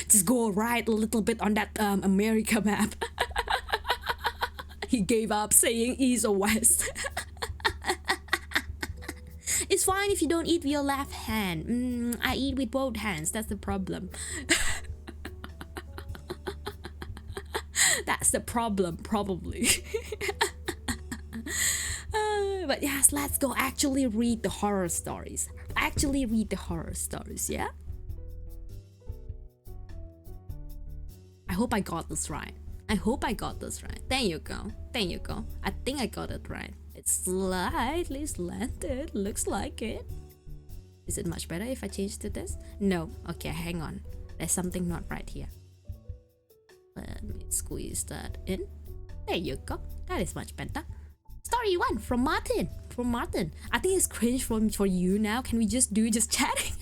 Just go right a little bit on that America map. He gave up saying east or west. It's fine if you don't eat with your left hand. I eat with both hands, that's the problem. That's the problem, probably. But yes, let's go actually read the horror stories. Yeah? I hope I got this right. There you go. I think I got it right. It's slightly slanted, looks like it. Is it much better if I change to this? No. Okay, hang on. There's something not right here. Let me squeeze that in. There you go. That is much better. Story 1 from Martin. I think it's cringe for you now. Can we just do chatting?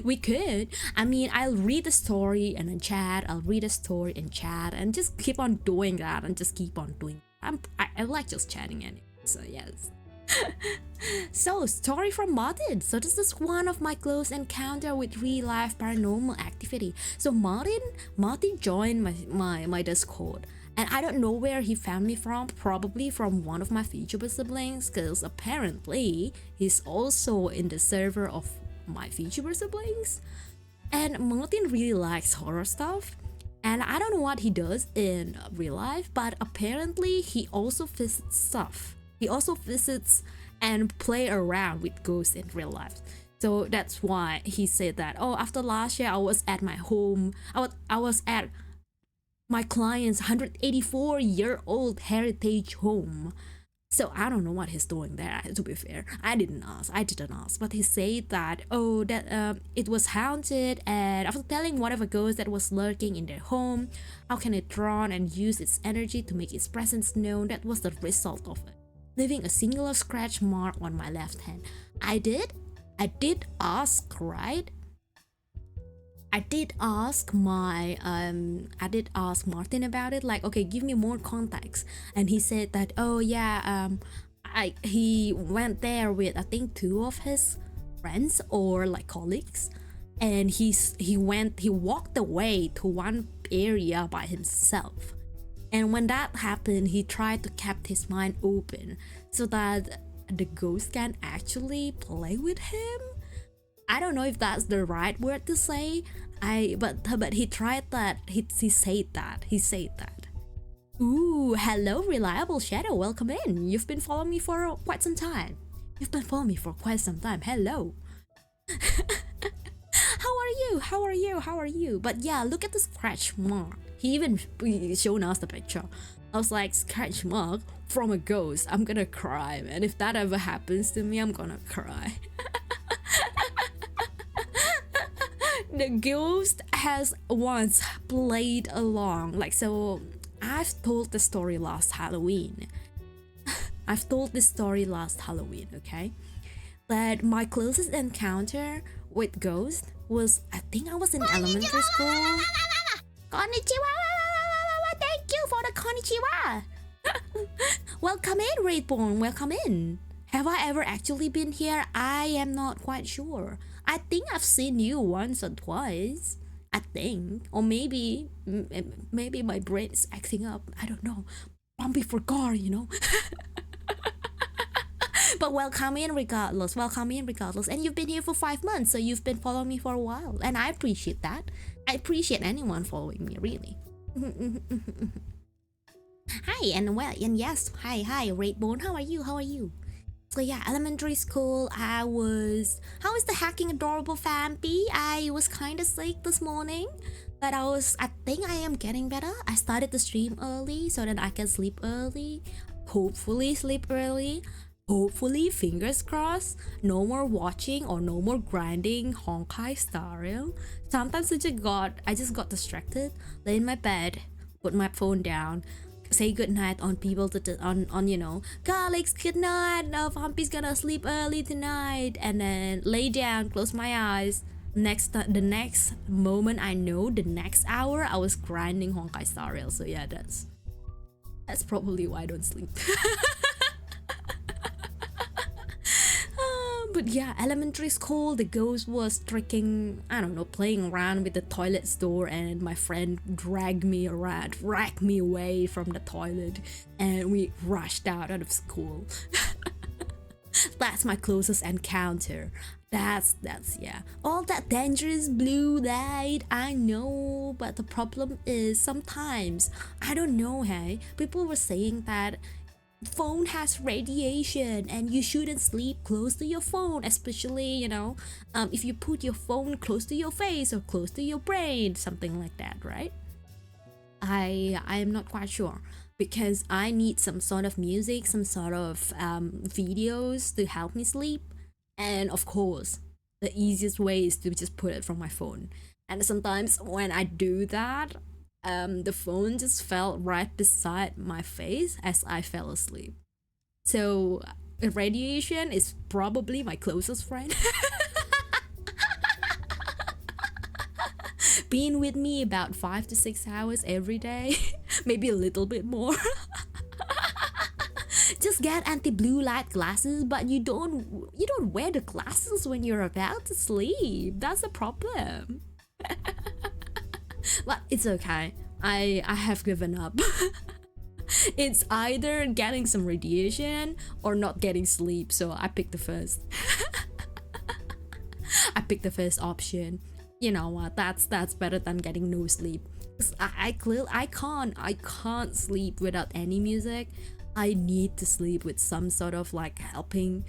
We could. I mean, I'll read the story and then chat. I'll read a story and chat, and just keep on doing that and just keep on doing. I like just chatting anyway. So yes. So, story from Martin. So this is one of my close encounter with real life paranormal activity. So Martin joined my Discord, and I don't know where he found me from. Probably from one of my VTuber siblings, because apparently he's also in the server of my VTuber siblings. And Martin really likes horror stuff, and I don't know what he does in real life, but apparently he also visits stuff. He also visits and play around with ghosts in real life. So that's why he said that, oh, after last year I was at my home. I was at my client's 184-year-old heritage home. So I don't know what he's doing there, to be fair. I didn't ask, but he said that, oh, that it was haunted, and after telling whatever ghost that was lurking in their home, how can it draw and use its energy to make its presence known, that was the result of it, leaving a singular scratch mark on my left hand. I did ask, right? I did ask Martin about it, like, okay, give me more context. And he said that, oh yeah, he went there with, I think, 2 of his friends or like colleagues, and he walked away to one area by himself. And when that happened, he tried to keep his mind open so that the ghost can actually play with him. I don't know if that's the right word to say. But he tried that. He said that. Ooh, hello, reliable shadow. Welcome in. You've been following me for quite some time. Hello. How are you? But yeah, look at the scratch mark. He even shown us the picture. I was like, scratch mark from a ghost. I'm gonna cry, man. If that ever happens to me, I'm gonna cry. The ghost has once played along. Like, so I've told the story last Halloween. Okay? But my closest encounter with ghost was, I think I was in elementary school. Konnichiwa! Thank you for the konnichiwa! Welcome in, Raidborn. Welcome in. Have I ever actually been here? I am not quite sure. I think I've seen you once or twice. I think. Or maybe my brain is acting up. I don't know. Bumpy for gore, you know. But welcome in regardless. And you've been here for 5 months, so you've been following me for a while. And I appreciate that. I appreciate anyone following me, really. Hi, and yes, hi, Raidbone. How are you? So yeah, elementary school, how is the hacking adorable Vampy? I was kinda sick this morning, but I think I am getting better. I started the stream early so that I can sleep early, hopefully sleep early. Hopefully, fingers crossed, no more watching or no more grinding Honkai style. Sometimes I just got distracted, lay in my bed, put my phone down, say goodnight on people on you know, colleagues, good night, Vampi's gonna sleep early tonight, and then lay down, close my eyes. The next moment I know, the next hour I was grinding Honkai Star Rail. So yeah, that's probably why I don't sleep. But yeah, elementary school, the ghost was tricking, I don't know, playing around with the toilet door, and my friend dragged me away from the toilet, and we rushed out of school. That's my closest encounter. That's yeah. All that dangerous blue light, I know, but the problem is sometimes, I don't know, hey, people were saying that phone has radiation and you shouldn't sleep close to your phone, especially, you know, if you put your phone close to your face or close to your brain, something like that, right? I am not quite sure, because I need some sort of music, some sort of videos to help me sleep, and of course the easiest way is to just put it from my phone. And sometimes when I do that, the phone just fell right beside my face as I fell asleep. So radiation is probably my closest friend. Being with me about 5 to 6 hours every day, maybe a little bit more. Just get anti-blue light glasses, but you don't wear the glasses when you're about to sleep. That's the problem. But it's okay. I have given up. It's either getting some radiation or not getting sleep, so I picked the first. I picked the first option. You know what? That's better than getting no sleep. I can't sleep without any music. I need to sleep with some sort of like helping,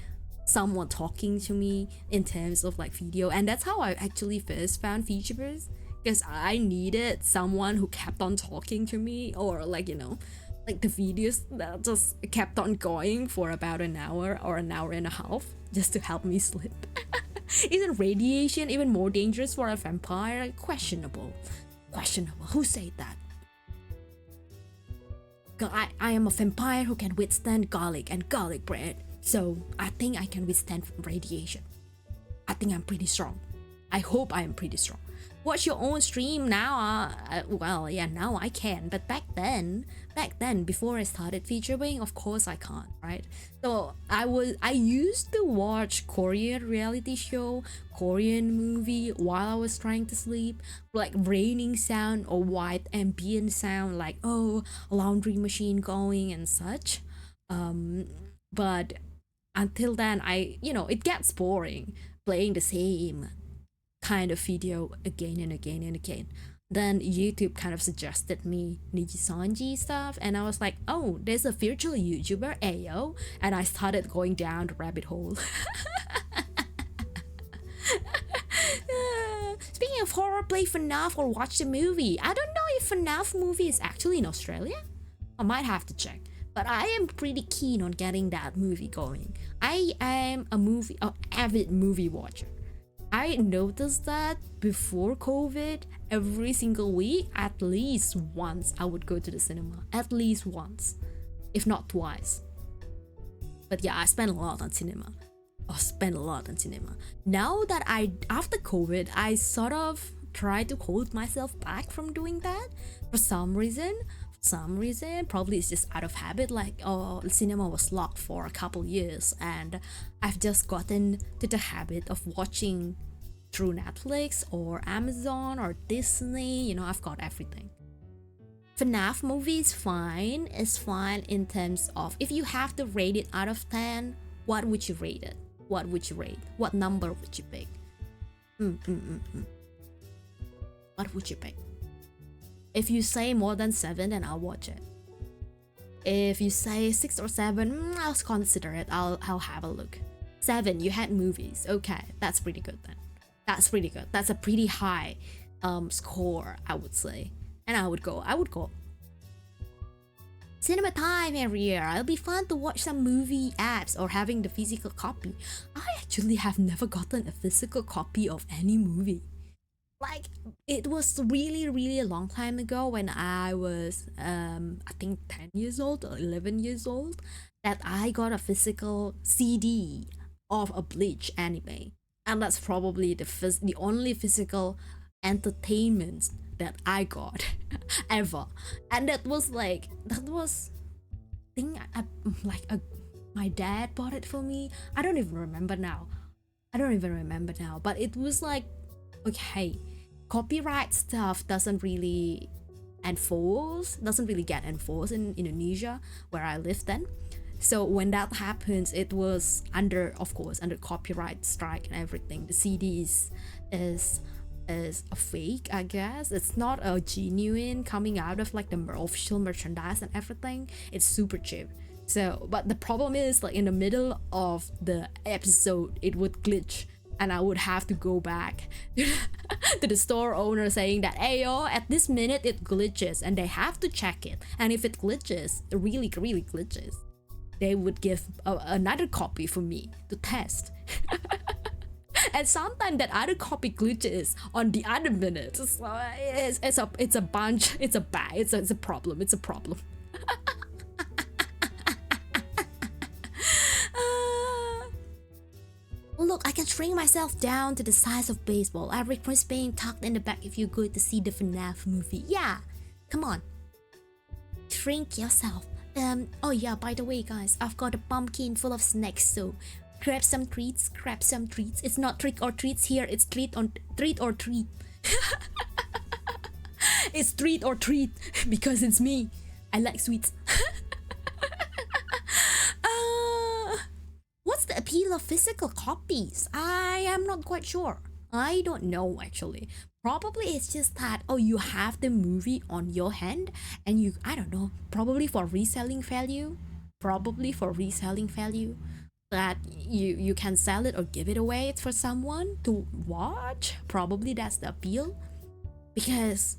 someone talking to me in terms of like video, and that's how I actually first found VTubers, because I needed someone who kept on talking to me, or like, you know, like the videos that just kept on going for about an hour or an hour and a half just to help me sleep. Isn't radiation even more dangerous for a vampire? Questionable. Who said that? I am a vampire who can withstand garlic and garlic bread, so I think I can withstand radiation. I think I'm pretty strong. I hope I am pretty strong. Watch your own stream now. Well, yeah, now I can, but back then, before I started featuring, of course I can't, right? So I used to watch Korean reality show, Korean movie while I was trying to sleep, like raining sound or white ambient sound, like, oh, laundry machine going and such. But until then, it gets boring playing the same kind of video again and again and again. Then YouTube kind of suggested me Nijisanji stuff, and I was like, oh, there's a virtual YouTuber, Ayo, and I started going down the rabbit hole. Speaking of horror, play FNAF or watch the movie. I don't know if FNAF movie is actually in Australia. I might have to check, but I am pretty keen on getting that movie going. I am an avid movie watcher. I noticed that before COVID, every single week, at least once, I would go to the cinema. At least once, if not twice. But yeah, I spent a lot on cinema. Now that after COVID, I sort of try to hold myself back from doing that for some reason. Probably it's just out of habit, like, oh, cinema was locked for a couple years, and I've just gotten to the habit of watching through Netflix or Amazon or Disney. I've got everything. FNAF movie is fine. It's fine in terms of, if you have to rate it out of 10, what would you rate it? What number would you pick? What would you pick? If you say more than 7, then I'll watch it. If you say 6 or 7, I'll consider it. I'll have a look. 7, you had movies. Okay, that's pretty good then. That's a pretty high score, I would say. And I would go Cinema time every year. It'll be fun to watch some movie apps or having the physical copy. I actually have never gotten a physical copy of any movie. Like, it was really a long time ago when I was I think 10 years old or 11 years old that I got a physical CD of a Bleach anime, and that's probably the only physical entertainment that I got ever. And that was thing like a my dad bought it for me. I don't even remember now. But it was like, okay, copyright stuff doesn't really get enforced in Indonesia where I lived then. So when that happens, it was under copyright strike and everything. The CD is a fake, I guess. It's not a genuine coming out of like the official merchandise and everything. It's super cheap. So, but the problem is, like, in the middle of the episode, it would glitch, and I would have to go back to the store owner saying that, hey yo, at this minute it glitches, and they have to check it. And if it glitches, really glitches, they would give another copy for me to test. And sometimes that other copy glitches on the other minute. So it's a bunch. It's a problem. Look, I can shrink myself down to the size of baseball. I request being tucked in the back if you're going to see the FNAF movie. Yeah, come on. Shrink yourself. Oh yeah, by the way guys, I've got a pumpkin full of snacks, so grab some treats. It's not trick or treats here, it's treat or treat. It's treat or treat because it's me. I like sweets. What's the appeal of physical copies? I am not quite sure. I don't know actually. Probably it's just that, oh, you have the movie on your hand and you, I don't know, probably for reselling value. That you can sell it or give it away for someone to watch. Probably that's the appeal. Because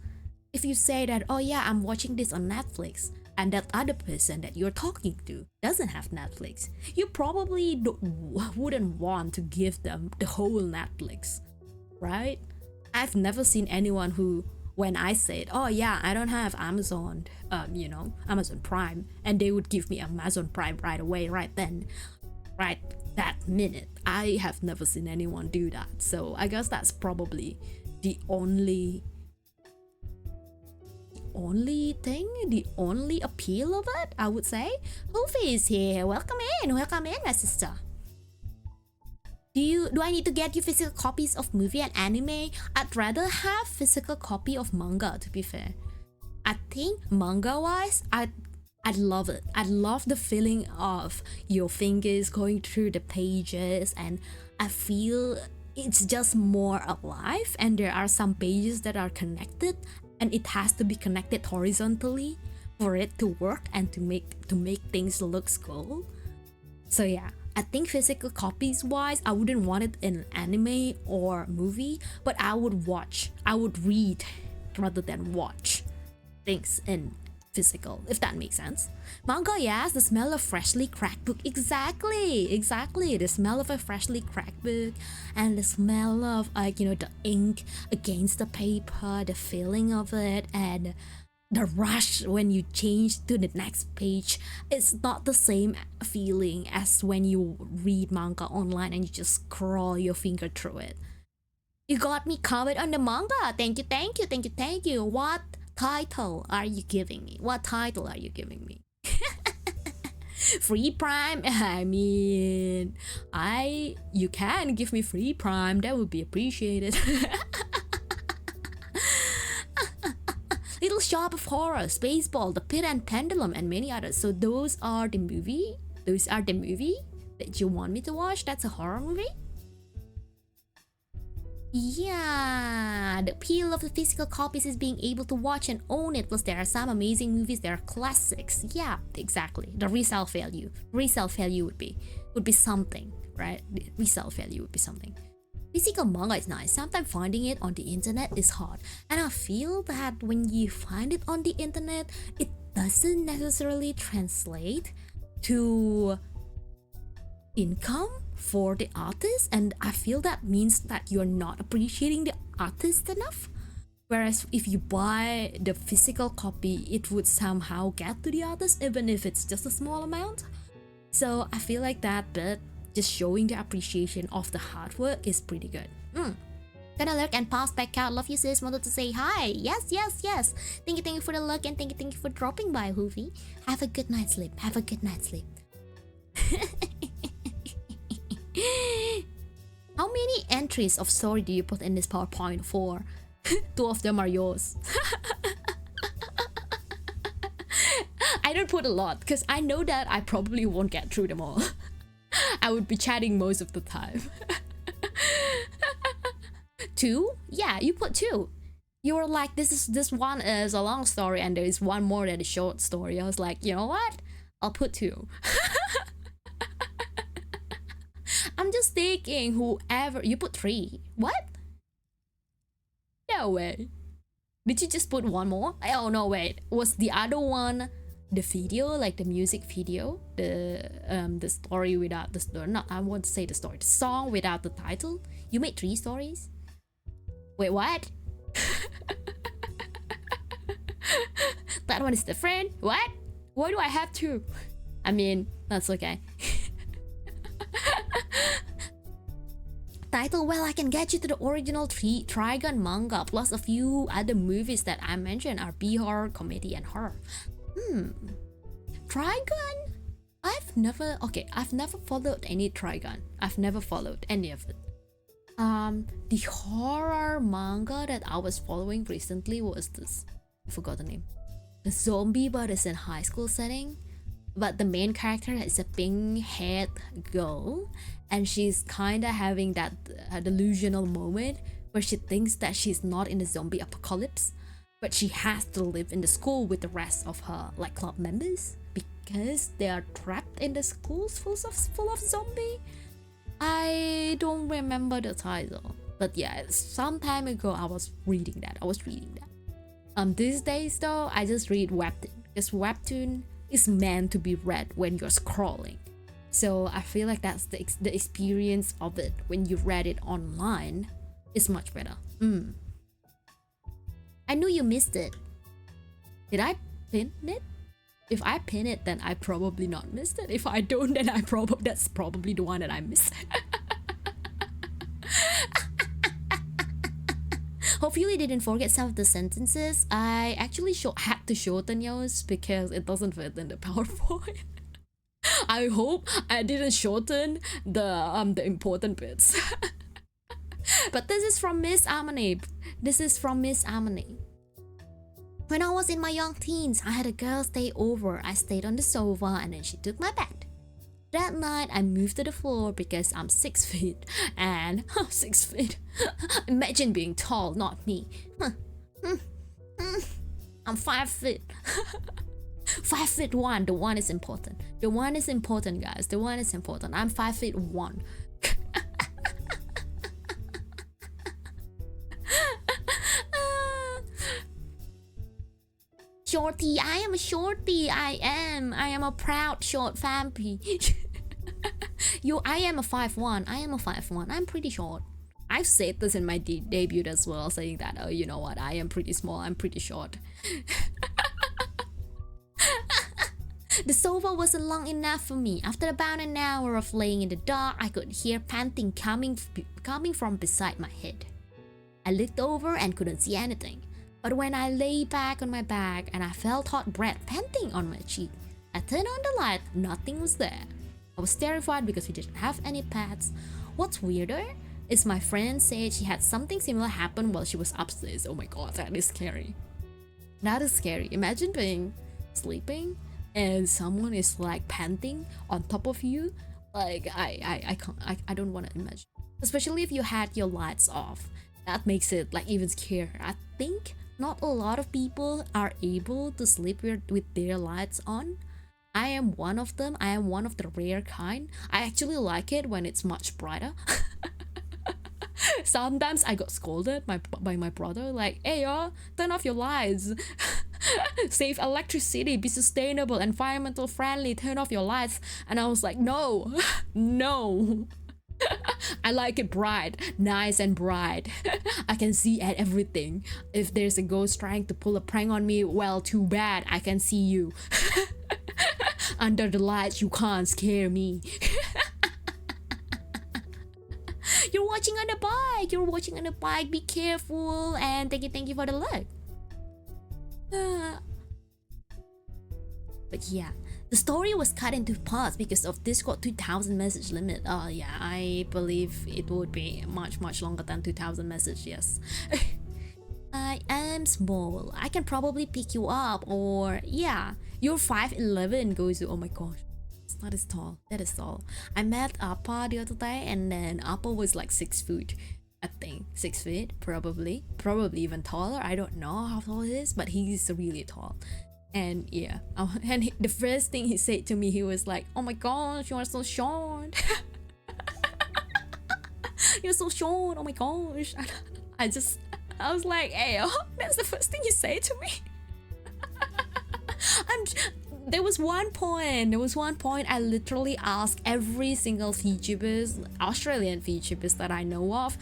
if you say that, oh yeah, I'm watching this on Netflix, and that other person that you're talking to doesn't have Netflix, you probably wouldn't want to give them the whole Netflix, right? I've never seen anyone who, when I said, oh yeah, I don't have Amazon, Amazon Prime, and they would give me Amazon Prime right away, right then, right that minute. I have never seen anyone do that. So I guess that's probably the only appeal of it, I would say. Hoofy is here. Welcome in, my sister. Do I need to get you physical copies of movie and anime? I'd rather have physical copy of manga, to be fair. I think manga wise, I'd love it. I love the feeling of your fingers going through the pages, and I feel it's just more alive, and there are some pages that are connected, and it has to be connected horizontally for it to work and to make things look cool. So yeah, I think physical copies wise, I wouldn't want it in an anime or movie, but I would read rather than watch things in physical, if that makes sense. Manga, yes, the smell of freshly cracked book. Exactly. The smell of a freshly cracked book, and the smell of the ink against the paper, the feeling of it, and the rush when you change to the next page. It's not the same feeling as when you read manga online and you just scroll your finger through it. You got me covered on the manga. Thank you. What title are you giving me? Free Prime? I mean, you can give me free Prime, that would be appreciated. Little Shop of Horrors, Baseball, The Pit and Pendulum, and many others. So those are the movie that you want me to watch? That's a horror movie? Yeah, the appeal of the physical copies is being able to watch and own it. Plus, there are some amazing movies, there are classics. Yeah, exactly. The resale value would be something, right? The resale value would be something. Physical manga is nice. Sometimes finding it on the internet is hard, and I feel that when you find it on the internet, it doesn't necessarily translate to income for the artist, and I feel that means that you're not appreciating the artist enough. Whereas if you buy the physical copy, it would somehow get to the artist even if it's just a small amount. So I feel like that bit, just showing the appreciation of the hard work, is pretty good. Gonna lurk and pass back out. Love you sis, wanted to say hi. Yes. Thank you for the lurk, and thank you for dropping by, Hoovy. Have a good night's sleep. How many entries of story do you put in this PowerPoint for? 2 of them are yours. I don't put a lot because I know that I probably won't get through them all. I would be chatting most of the time. 2? Yeah, you put 2. You were like, this one is a long story and there is one more that is a short story. I was like, you know what? I'll put 2. I'm just thinking whoever... You put 3. What? No way. Did you just put one more? Oh no, wait. Was the other one the video, like the music video, the story without the... Not, I won't say the story. The song without the title? You made 3 stories? Wait, what? That one is different? What? Why do I have 2? I mean, that's okay. Title, well, I can get you to the original Trigun manga plus a few other movies that I mentioned are B-horror, comedy, and horror. Trigun? I've never followed any Trigun. I've never followed any of it. The horror manga that I was following recently was this. I forgot the name. The zombie, but it's in high school setting. But the main character is a pink-haired girl, and she's kind of having that delusional moment where she thinks that she's not in the zombie apocalypse, but she has to live in the school with the rest of her like club members because they are trapped in the schools full of zombie. I don't remember the title, but yeah, some time ago I was reading that. These days though, I just read webtoon because webtoon is meant to be read when you're scrolling. So I feel like that's the experience of it when you read it online is much better. I knew you missed it. Did I pin it? If I pin it, then I probably not missed it. If I don't, then that's probably the one that I missed. Hopefully didn't forget some of the sentences. I actually had to shorten yours because it doesn't fit in the PowerPoint. I hope I didn't shorten the important bits. But this is from Miss Amani. When I was in my young teens, I had a girl stay over. I stayed on the sofa and then she took my bed. That night, I moved to the floor because I'm 6 feet and 6 feet. Imagine being tall, not me. I'm 5 feet. 5'1". The one is important. The one is important, guys. The one is important. I'm 5'1". Shorty, I am a shorty. I am a proud short vampy. I am a 5'1". I'm pretty short. I've said this in my debut as well, saying that, oh, you know what, I am pretty small, I'm pretty short. The sofa wasn't long enough for me. After about an hour of laying in the dark, I could hear panting coming from beside my head. I looked over and couldn't see anything. But when I lay back on my back and I felt hot breath panting on my cheek, I turned on the light, nothing was there. I was terrified because we didn't have any pets. What's weirder is my friend said she had something similar happen while she was upstairs. Oh my god, that is scary. That is scary. Imagine being sleeping and someone is like panting on top of you. Like I don't want to imagine. Especially if you had your lights off. That makes it like even scarier. I think not a lot of people are able to sleep with their lights on. I am one of them. I am one of the rare kind. I actually like it when it's much brighter. Sometimes I got scolded by my brother, like, hey y'all, turn off your lights. Save electricity, be sustainable, environmental friendly, turn off your lights. And I was like, no, no. I like it bright, nice and bright. I can see at everything. If there's a ghost trying to pull a prank on me, well, too bad, I can see you. Under the lights, you can't scare me. You're watching on the bike, you're watching on the bike, be careful, and thank you for the like. But yeah, the story was cut into parts because of Discord 2000 message limit. Oh yeah, I believe it would be much longer than 2000 message, yes. I am small, I can probably pick you up, or yeah, you're 5'11", goes, oh my gosh. That is tall. That is tall. I met Appa the other day, and then Appa was like 6 foot. I think 6 feet, probably even taller. I don't know how tall he is, but he's really tall. And yeah, and the first thing he said to me, he was like, "Oh my gosh, you are so short. You're so short. Oh my gosh." I was like, "Hey, that's the first thing you say to me." There was one point I literally asked every single VTubers, Australian VTubers that I know of,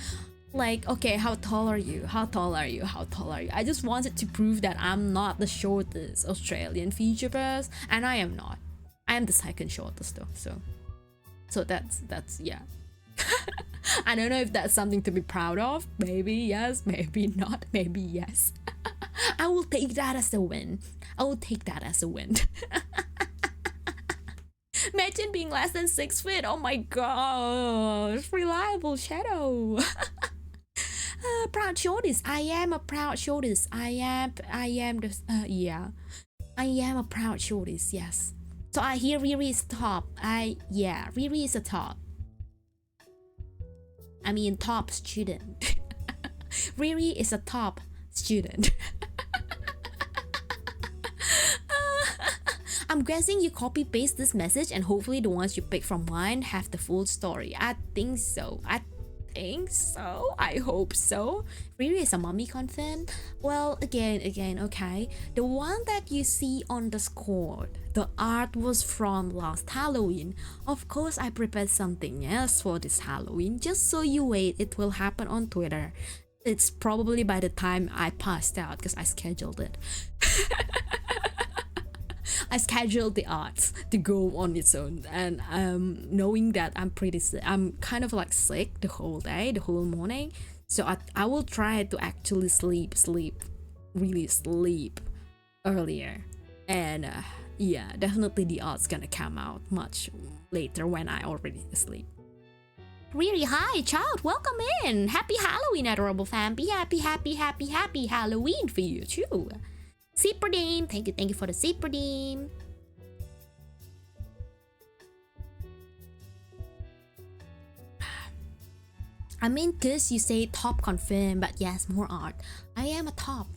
like, okay, how tall are you? How tall are you? How tall are you? I just wanted to prove that I'm not the shortest Australian VTubers, and I am not. I am the second shortest though, so that's yeah. I don't know if that's something to be proud of. Maybe yes, maybe not, maybe yes. I will take that as a win. I will take that as a win. Imagine being less than 6 feet. Oh my gosh. Reliable shadow. Proud shortest. I am a proud shortest. I am yeah. I am a proud shortest, yes. So I hear Riri is top. Riri is a top. I mean top student. Riri is a top student. I'm guessing you copy paste this message, and hopefully the ones you pick from mine have the full story. I think so. I hope so. Riri is a mommy confirmed. Well, again, okay. The one that you see on the Discord, the art was from last Halloween. Of course, I prepared something else for this Halloween. Just so you wait, it will happen on Twitter. It's probably by the time I passed out, because I scheduled it. I scheduled the arts to go on its own, and knowing that I'm kind of like sick the whole day, the whole morning, so I will try to actually really sleep earlier, and yeah, definitely the art's gonna come out much later when I already asleep. Really, hi, child, welcome in. Happy Halloween, adorable Vampi. Happy Halloween for you too. Seep redeem, thank you for the seep redeem. I mean, cause you say top confirmed, but yes, more art. I am a top.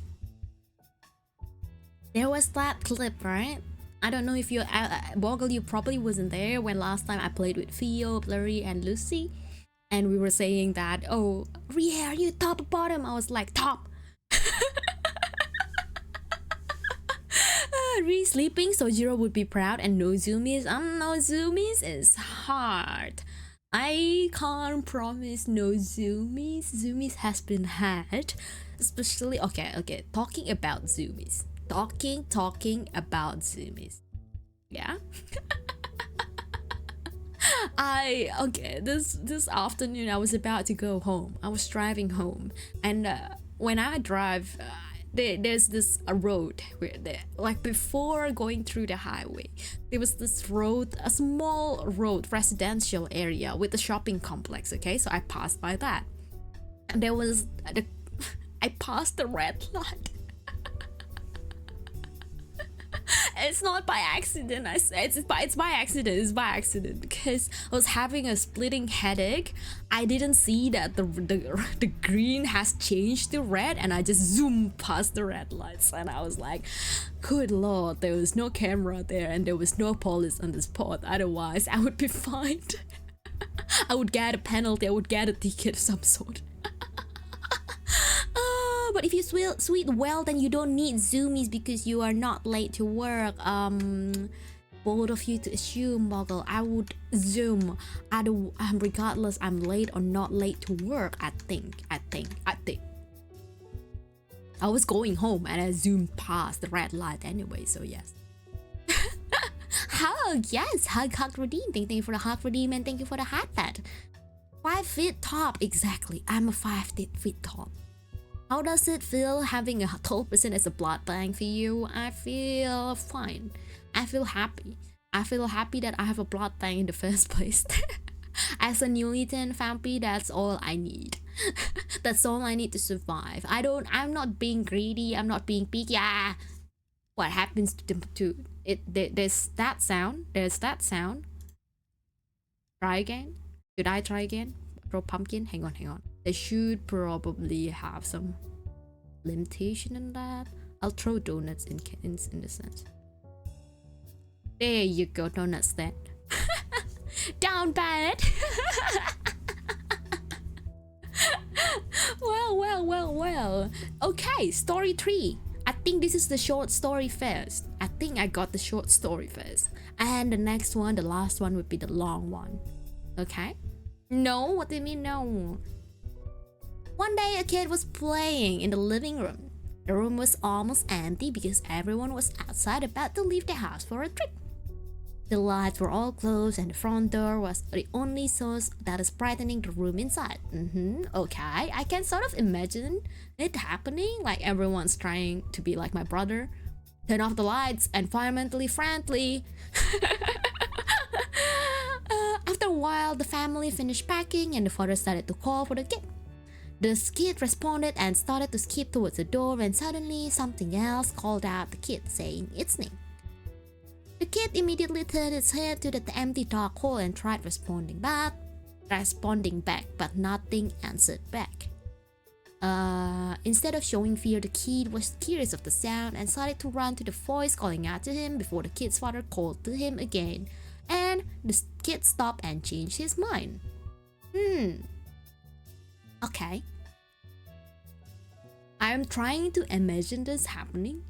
There was that clip, right? I don't know if you, Boggle, you probably wasn't there when last time I played with Theo, Blurry, and Lucy, and we were saying that, oh, Riera, are you top or bottom? I was like, top. Re-sleeping so Jiro would be proud, and no zoomies. No zoomies is hard. I can't promise no zoomies. Zoomies has been had, especially okay. Talking about zoomies. Talking about zoomies. Yeah. This afternoon I was about to go home. I was driving home, and when I drive. There's this road where like before going through the highway, there was this road, a small road, residential area with a shopping complex. Okay, so I passed by that, and there was I passed the red light. It's not by accident. It's by accident because I was having a splitting headache. I didn't see that the green has changed to red, and I just zoomed past the red lights, and I was like, good lord, there was no camera there and there was no police on the spot. Otherwise I would be fined. I would get a penalty, I would get a ticket of some sort. but if you sleep well, then you don't need zoomies because you are not late to work. Bold of you to assume, Boggle. I would zoom. Regardless, I'm late or not late to work. I think. I was going home and I zoomed past the red light anyway, so yes. Hug, yes, hug redeem. Thank you for the hug redeem and thank you for the hat. 5 feet top, exactly. I'm a 5 feet top. How does it feel having a 12% as a blood bank for you? I feel fine. I feel happy. I feel happy that I have a blood bank in the first place. As a newly turned vampy, that's all I need. That's all I need to survive. I'm not being greedy. I'm not being picky. What happens to it? There's that sound. Try again. Should I try again? Throw pumpkin? Hang on. They should probably have some limitation in that. I'll throw donuts in the sense. There you go, donuts then. Down bad. Well. Okay, story 3. I think this is the short story first. I think I got the short story first. And the next one, the last one would be the long one. Okay? No? What do you mean no? One day a kid was playing in the living room. The room was almost empty because everyone was outside about to leave the house for a trip. The lights were all closed and the front door was the only source that is brightening the room inside. Okay, I can sort of imagine it happening, like everyone's trying to be like my brother. Turn off the lights, environmentally friendly. After a while, the family finished packing and the father started to call for the kid. The kid responded and started to skip towards the door when suddenly something else called out the kid, saying its name. The kid immediately turned its head to the empty dark hole and tried responding back, but nothing answered back. Instead of showing fear, the kid was curious of the sound and started to run to the voice calling out to him before the kid's father called to him again, and the kid stopped and changed his mind. Okay. I'm trying to imagine this happening.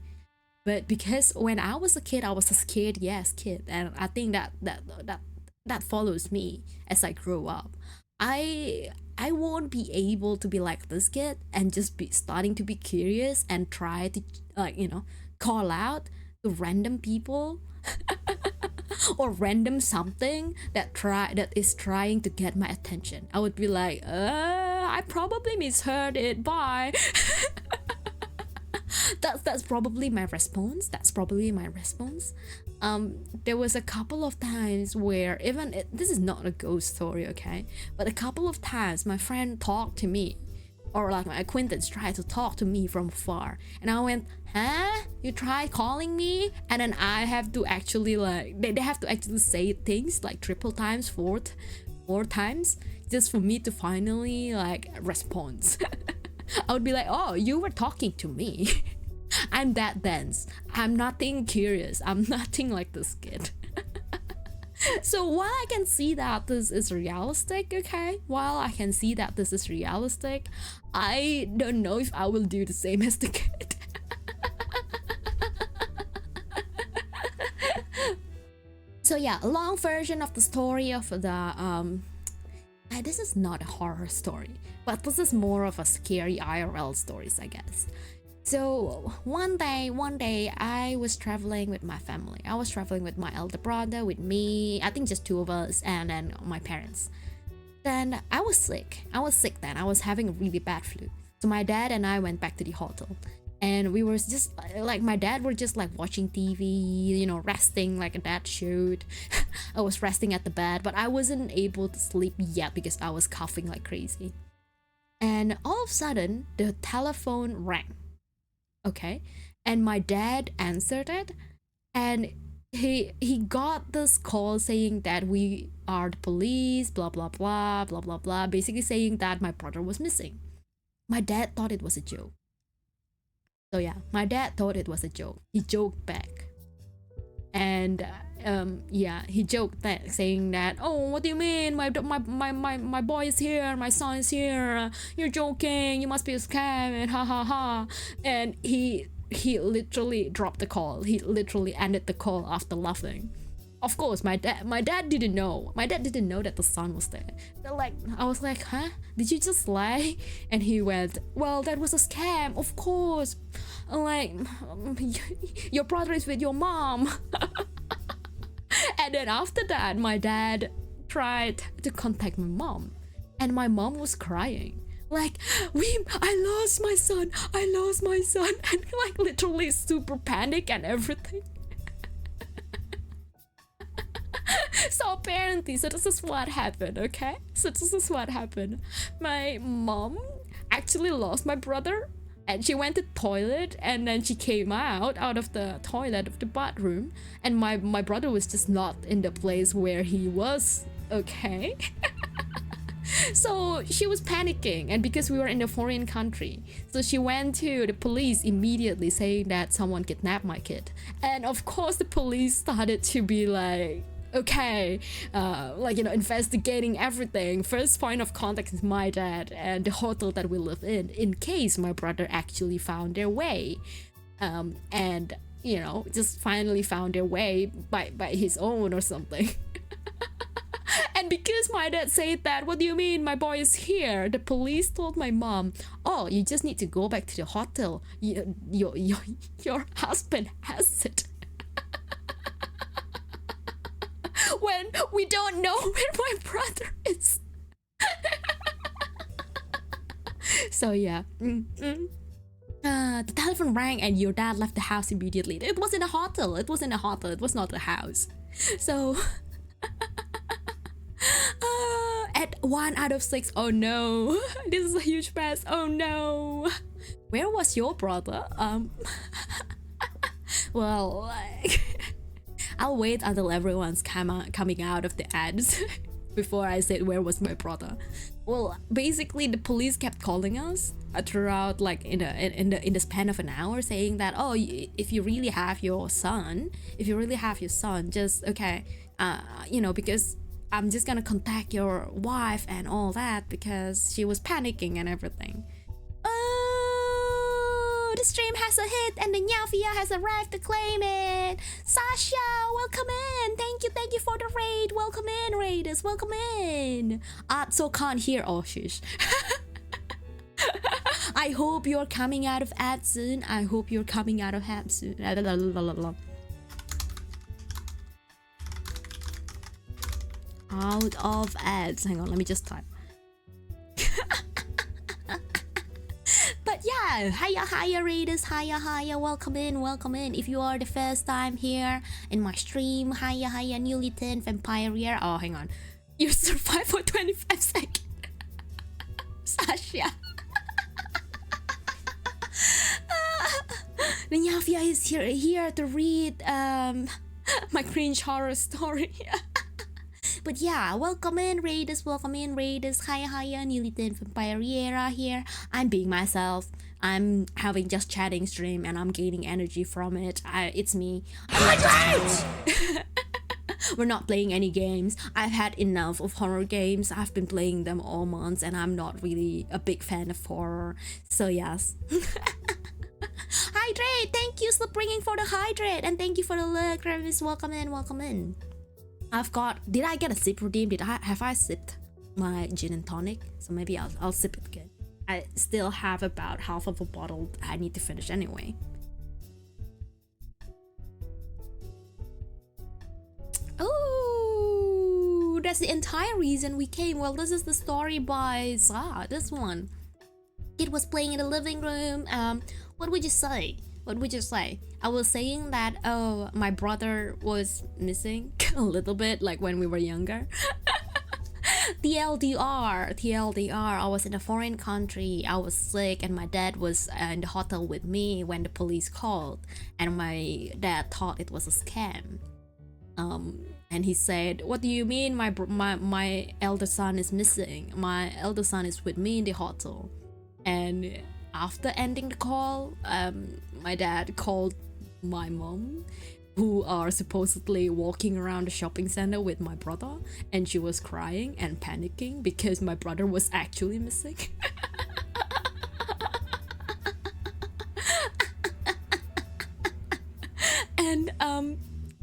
But because when I was a kid, I was a scared kid, and I think that follows me as I grow up. I won't be able to be like this kid and just be starting to be curious and try to call out to random people or random something that is trying to get my attention. I would be like, I probably misheard it. Bye. That's probably my response. There was a couple of times where this is not a ghost story, okay, but a couple of times my friend talked to me, or like my acquaintance tried to talk to me from afar, and I went, huh? You tried calling me? And then I have to actually they have to actually say things like triple times, four times, just for me to finally respond. I would be like, oh, you were talking to me. I'm that dense. I'm nothing curious. I'm nothing like this kid. So while I can see that this is realistic, okay? I don't know if I will do the same as the kid. So yeah, a long version of the story of the this is not a horror story, but this is more of a scary IRL stories, I guess. So one day I was traveling with my family. I was traveling with my elder brother, with me, I think just 2 of us, and then my parents. Then I was sick then. I was having a really bad flu. So my dad and I went back to the hotel. And we were just my dad were just watching TV, resting like a dad should. I was resting at the bed, but I wasn't able to sleep yet because I was coughing like crazy. And all of a sudden, the telephone rang. Okay, and my dad answered it, and he got this call saying that we are the police, blah blah blah blah blah blah, basically saying that my brother was missing. My dad thought it was a joke. So yeah, my dad thought it was a joke. He joked back, and yeah, he joked that, saying that, oh, what do you mean, my boy is here, my son is here, you're joking, you must be a scam, and ha ha ha. And he literally dropped the call. He literally ended the call after laughing. Of course, my dad didn't know. My dad didn't know that the son was there. I was like, huh? Did you just lie? And he went, well, that was a scam, of course. I'm like, your brother is with your mom. And then after that, my dad tried to contact my mom, and my mom was crying. Like, I lost my son, and like literally super panic and everything. So apparently, this is what happened, okay? So this is what happened. My mom actually lost my brother, and she went to the toilet, and then she came out of the toilet of the bathroom, and my brother was just not in the place where he was, okay? So she was panicking, and because we were in a foreign country, so she went to the police immediately, saying that someone kidnapped my kid. And of course the police started to be like, okay, like, you know, investigating everything. First point of contact is my dad and the hotel that we live in case my brother actually found their way, and you know, just finally found their way by his own or something. And because my dad said that, what do you mean my boy is here, the police told my mom, oh, you just need to go back to the hotel, your husband has it. When we don't know where my brother is. So yeah. The telephone rang and your dad left the house immediately. It was in a hotel. It was not a house. So at 1 out of 6, oh no, this is a huge mess, oh no. Where was your brother? Well, like, I'll wait until everyone's coming out of the ads before I said where was my brother. Well, basically the police kept calling us throughout, like in the span of an hour, saying that, oh, if you really have your son, just okay, you know, because I'm just gonna contact your wife and all that, because she was panicking and everything. Oh, the stream has a hit and the Nyafia has arrived to claim it. Sasha, welcome in. Thank you for the raid. Welcome in, raiders, welcome in. So can't hear. Oh, shush. I hope you're coming out of ad soon. Out of ads. Hang on, let me just type. But yeah, hiya raiders, hiya, welcome in. If you are the first time here in my stream, hiya, newly 10 Vampire Riera. Oh, hang on, you survived for 25 seconds. Sasha. The Nyafia is here to read my cringe horror story. But yeah, welcome in raiders, hiya, newly 10 Vampire Riera here. I'm being myself. I'm having just chatting stream and I'm gaining energy from it. It's me. We're not playing any games. I've had enough of horror games. I've been playing them all months and I'm not really a big fan of horror. So yes. Hydrate, thank you for bringing for the hydrate, and thank you for the look. Travis, welcome in. Did I get a sip redeem? Have I sipped my gin and tonic? So maybe I'll sip it again. I still have about half of a bottle I need to finish anyway. Oh, that's the entire reason we came. Well, this is the story by Zah, this one. It was playing in the living room. What would you say? I was saying that, oh, my brother was missing a little bit, like when we were younger. TLDR, I was in a foreign country, I was sick, and my dad was in the hotel with me when the police called, and my dad thought it was a scam. And he said, what do you mean my elder son is missing? My elder son is with me in the hotel. And after ending the call, my dad called my mom who are supposedly walking around the shopping center with my brother, and she was crying and panicking because my brother was actually missing. And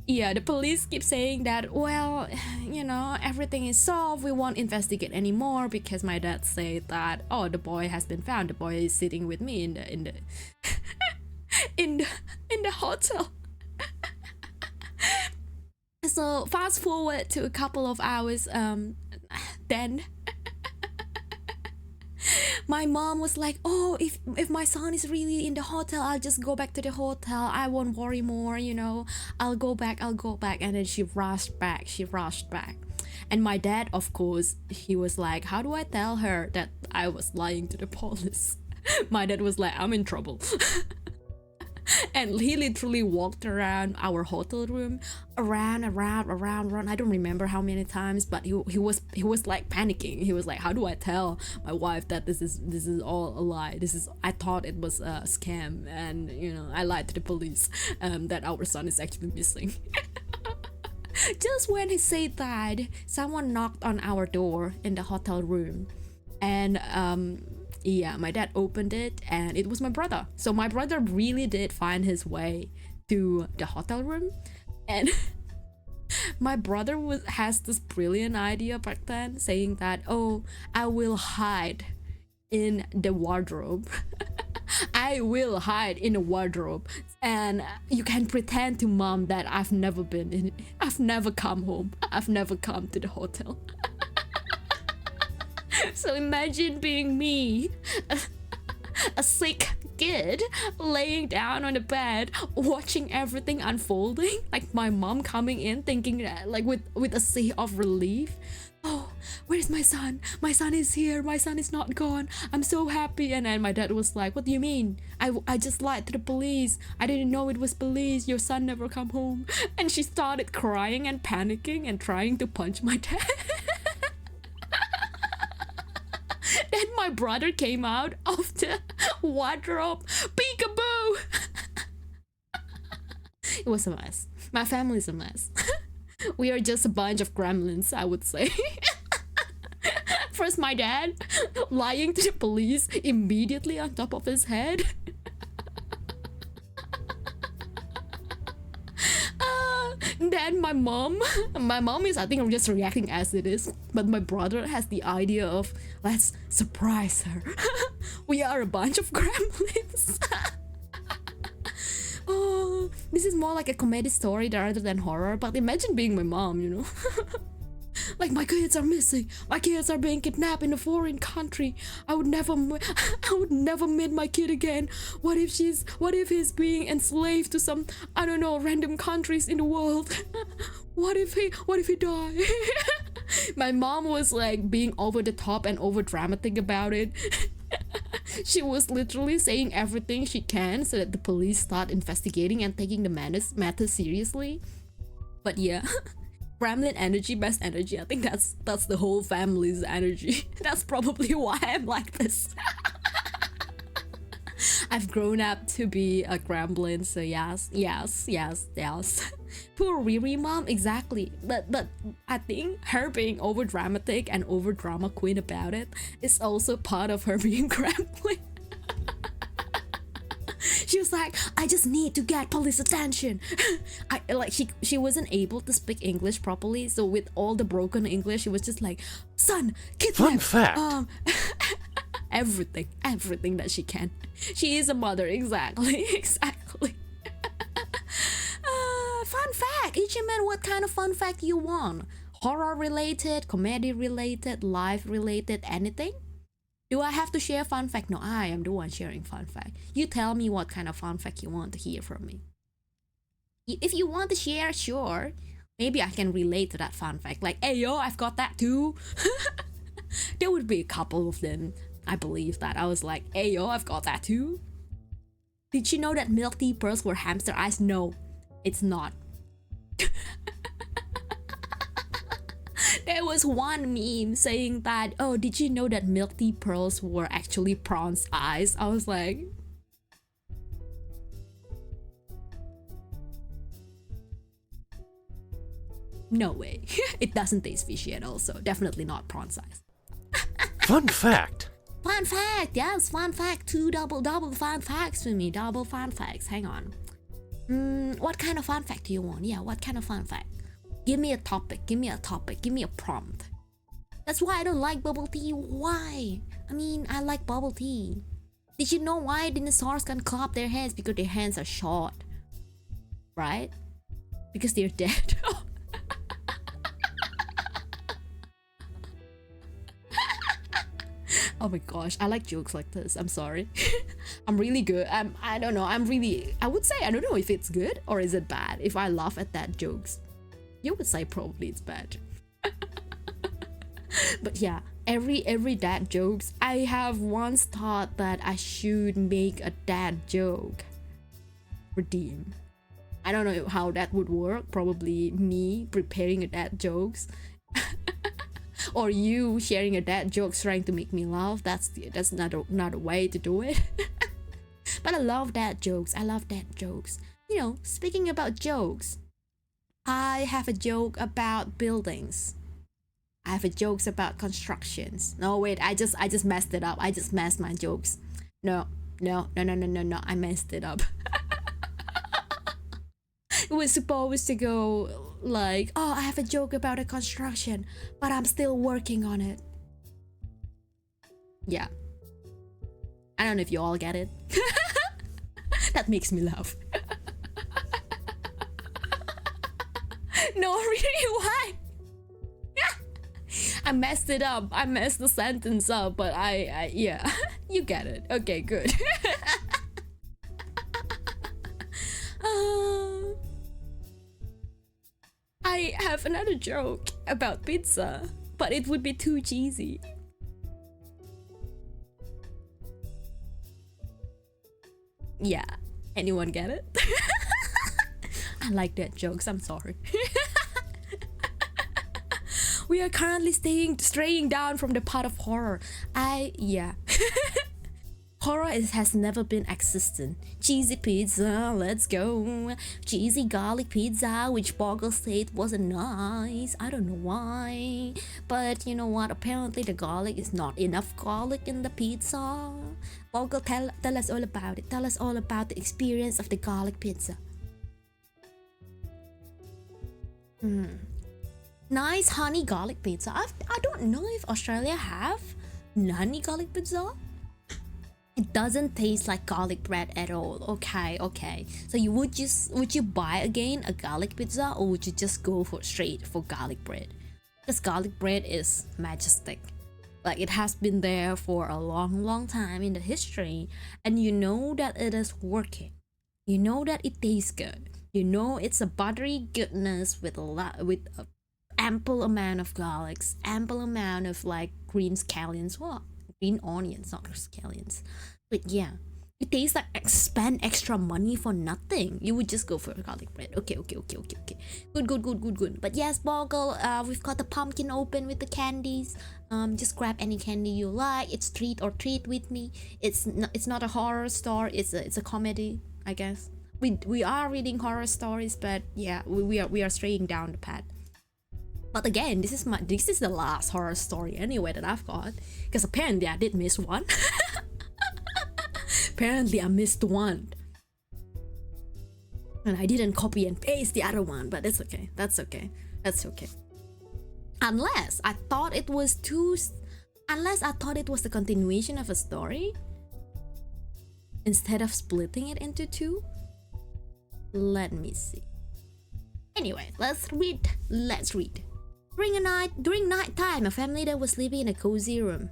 yeah, the police keep saying that, well, you know, everything is solved, we won't investigate anymore, because my dad said that, oh, the boy has been found, the boy is sitting with me in the in the hotel. So fast forward to a couple of hours, then my mom was like, oh, if my son is really in the hotel, I'll just go back to the hotel, I won't worry more, you know, I'll go back. And then she rushed back. And my dad, of course, he was like, how do I tell her that I was lying to the police? My dad was like, I'm in trouble. And he literally walked around our hotel room, around. I don't remember how many times, but he was like panicking. He was like, how do I tell my wife that this is all a lie? I thought it was a scam, and you know, I lied to the police that our son is actually missing. Just when he said that, someone knocked on our door in the hotel room, and yeah, my dad opened it, and it was my brother. So my brother really did find his way to the hotel room, and my brother has this brilliant idea back then, saying that, oh, I will hide in the wardrobe. I will hide in the wardrobe, and you can pretend to mom that I've never come home, I've never come to the hotel. So imagine being me, a sick kid, laying down on the bed, watching everything unfolding, like my mom coming in, thinking that, like, with a sea of relief, oh, where's my son? My son is here, my son is not gone, I'm so happy. And then my dad was like, what do you mean? I just lied to the police, I didn't know it was police, your son never come home. And she started crying and panicking and trying to punch my dad. Then my brother came out of the wardrobe, peekaboo. It was a mess. My family's a mess. We are just a bunch of gremlins, I would say. First my dad lying to the police immediately on top of his head. Then my mom is, I think I'm just reacting as it is, but my brother has the idea of, let's surprise her. We are a bunch of gremlins. Oh, this is more like a comedy story rather than horror, but imagine being my mom, you know. Like, my kids are missing, my kids are being kidnapped in a foreign country, I would never meet my kid again. What if he's being enslaved to some, I don't know, random countries in the world? What if he died? My mom was like being over the top and over dramatic about it. She was literally saying everything she can so that the police start investigating and taking the matter seriously. But yeah. Gremlin energy, best energy. I think that's the whole family's energy. That's probably why I'm like this. I've grown up to be a gremlin, so yes. Poor Riri mom, exactly. But I think her being over dramatic and over drama queen about it is also part of her being gremlin. She was like, I just need to get police attention. She wasn't able to speak English properly, so with all the broken English, she was just like, son, kidnap. Fun fact. Everything that she can. She is a mother, exactly. Fun fact. Ichiman, what kind of fun fact you want? Horror related, comedy related, life related, anything? Do I have to share fun fact? No, I am the one sharing fun fact. You tell me what kind of fun fact you want to hear from me. If you want to share, sure. Maybe I can relate to that fun fact. Like, hey yo, I've got that too. There would be a couple of them. I believe that. I was like, hey yo, I've got that too. Did you know that milk tea pearls were hamster eyes? No, it's not. There was one meme saying that, oh, did you know that milk tea pearls were actually prawns' eyes? I was like, No way. It doesn't taste fishy at all, so definitely not prawn size. Fun fact. Fun fact, yes, fun fact. Two double fun facts for me. Double fun facts. Hang on. What kind of fun fact do you want? Yeah, what kind of fun fact? Give me a topic. Give me a topic. Give me a prompt. That's why I don't like bubble tea. Why? I mean, I like bubble tea. Did you know why dinosaurs can clap their hands? Because their hands are short. Right? Because they're dead. Oh my gosh, I like jokes like this. I'm sorry. I'm really good. I don't know. I would say, I don't know if it's good or is it bad. If I laugh at that jokes, you would say probably it's bad. But yeah, every dad jokes, I have once thought that I should make a dad joke. Redeem. I don't know how that would work. Probably me preparing a dad jokes. Or you sharing a dad jokes trying to make me laugh. That's not a way to do it. But I love dad jokes. I love dad jokes. You know, speaking about jokes, I have a joke about buildings. I have a jokes about constructions. No, wait, I just messed it up. I just messed my jokes. No, I messed it up. It was supposed to go like, oh, I have a joke about a construction, but I'm still working on it. Yeah. I don't know if you all get it. That makes me laugh. No, really, why? I messed it up. I messed the sentence up, but I yeah. You get it. Okay, good. I have another joke about pizza, but it would be too cheesy. Yeah, anyone get it? I like that jokes, I'm sorry. We are currently straying down from the path of horror. Yeah. Horror has never been existent. Cheesy pizza, let's go. Cheesy garlic pizza, which Bogle said wasn't nice. I don't know why. But you know what? Apparently the garlic is not enough garlic in the pizza. Bogle, tell us all about it. Tell us all about the experience of the garlic pizza. Nice honey garlic pizza. I don't know if Australia have honey garlic pizza. It doesn't taste like garlic bread at all. Okay. So would you buy again a garlic pizza, or would you just go straight for garlic bread? Because garlic bread is majestic. Like, it has been there for a long time in the history, and you know that it is working. You know that it tastes good. You know it's a buttery goodness with a ample amount of garlics, ample amount of like green scallions. What? Green onions, not scallions. But yeah, it tastes like spend extra money for nothing. You would just go for garlic bread. Okay. Good. But yes, Bogle, we've got the pumpkin open with the candies. Just grab any candy you like. It's treat or treat with me. It's not a horror story. It's a comedy, I guess. We are reading horror stories, but yeah, we are straying down the path. But again, this is the last horror story anyway that I've got, because apparently I did miss one. Apparently I missed one, and I didn't copy and paste the other one, but it's okay. That's okay. Unless I thought it was the continuation of a story instead of splitting it into two. Let me see. Anyway, let's read. During night time, a family was sleeping in a cozy room.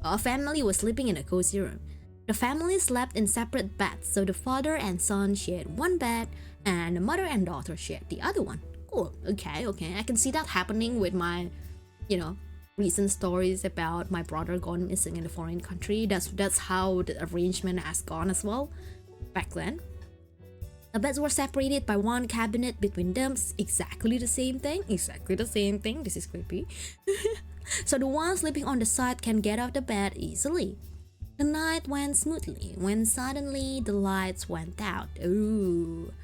A family was sleeping in a cozy room. The family slept in separate beds, so the father and son shared one bed, and the mother and daughter shared the other one. Cool. Okay. I can see that happening with my, recent stories about my brother gone missing in a foreign country. That's how the arrangement has gone as well back then. The beds were separated by one cabinet between them. Exactly the same thing. This is creepy. So the one sleeping on the side can get out of the bed easily. The night went smoothly when suddenly the lights went out. Ooh.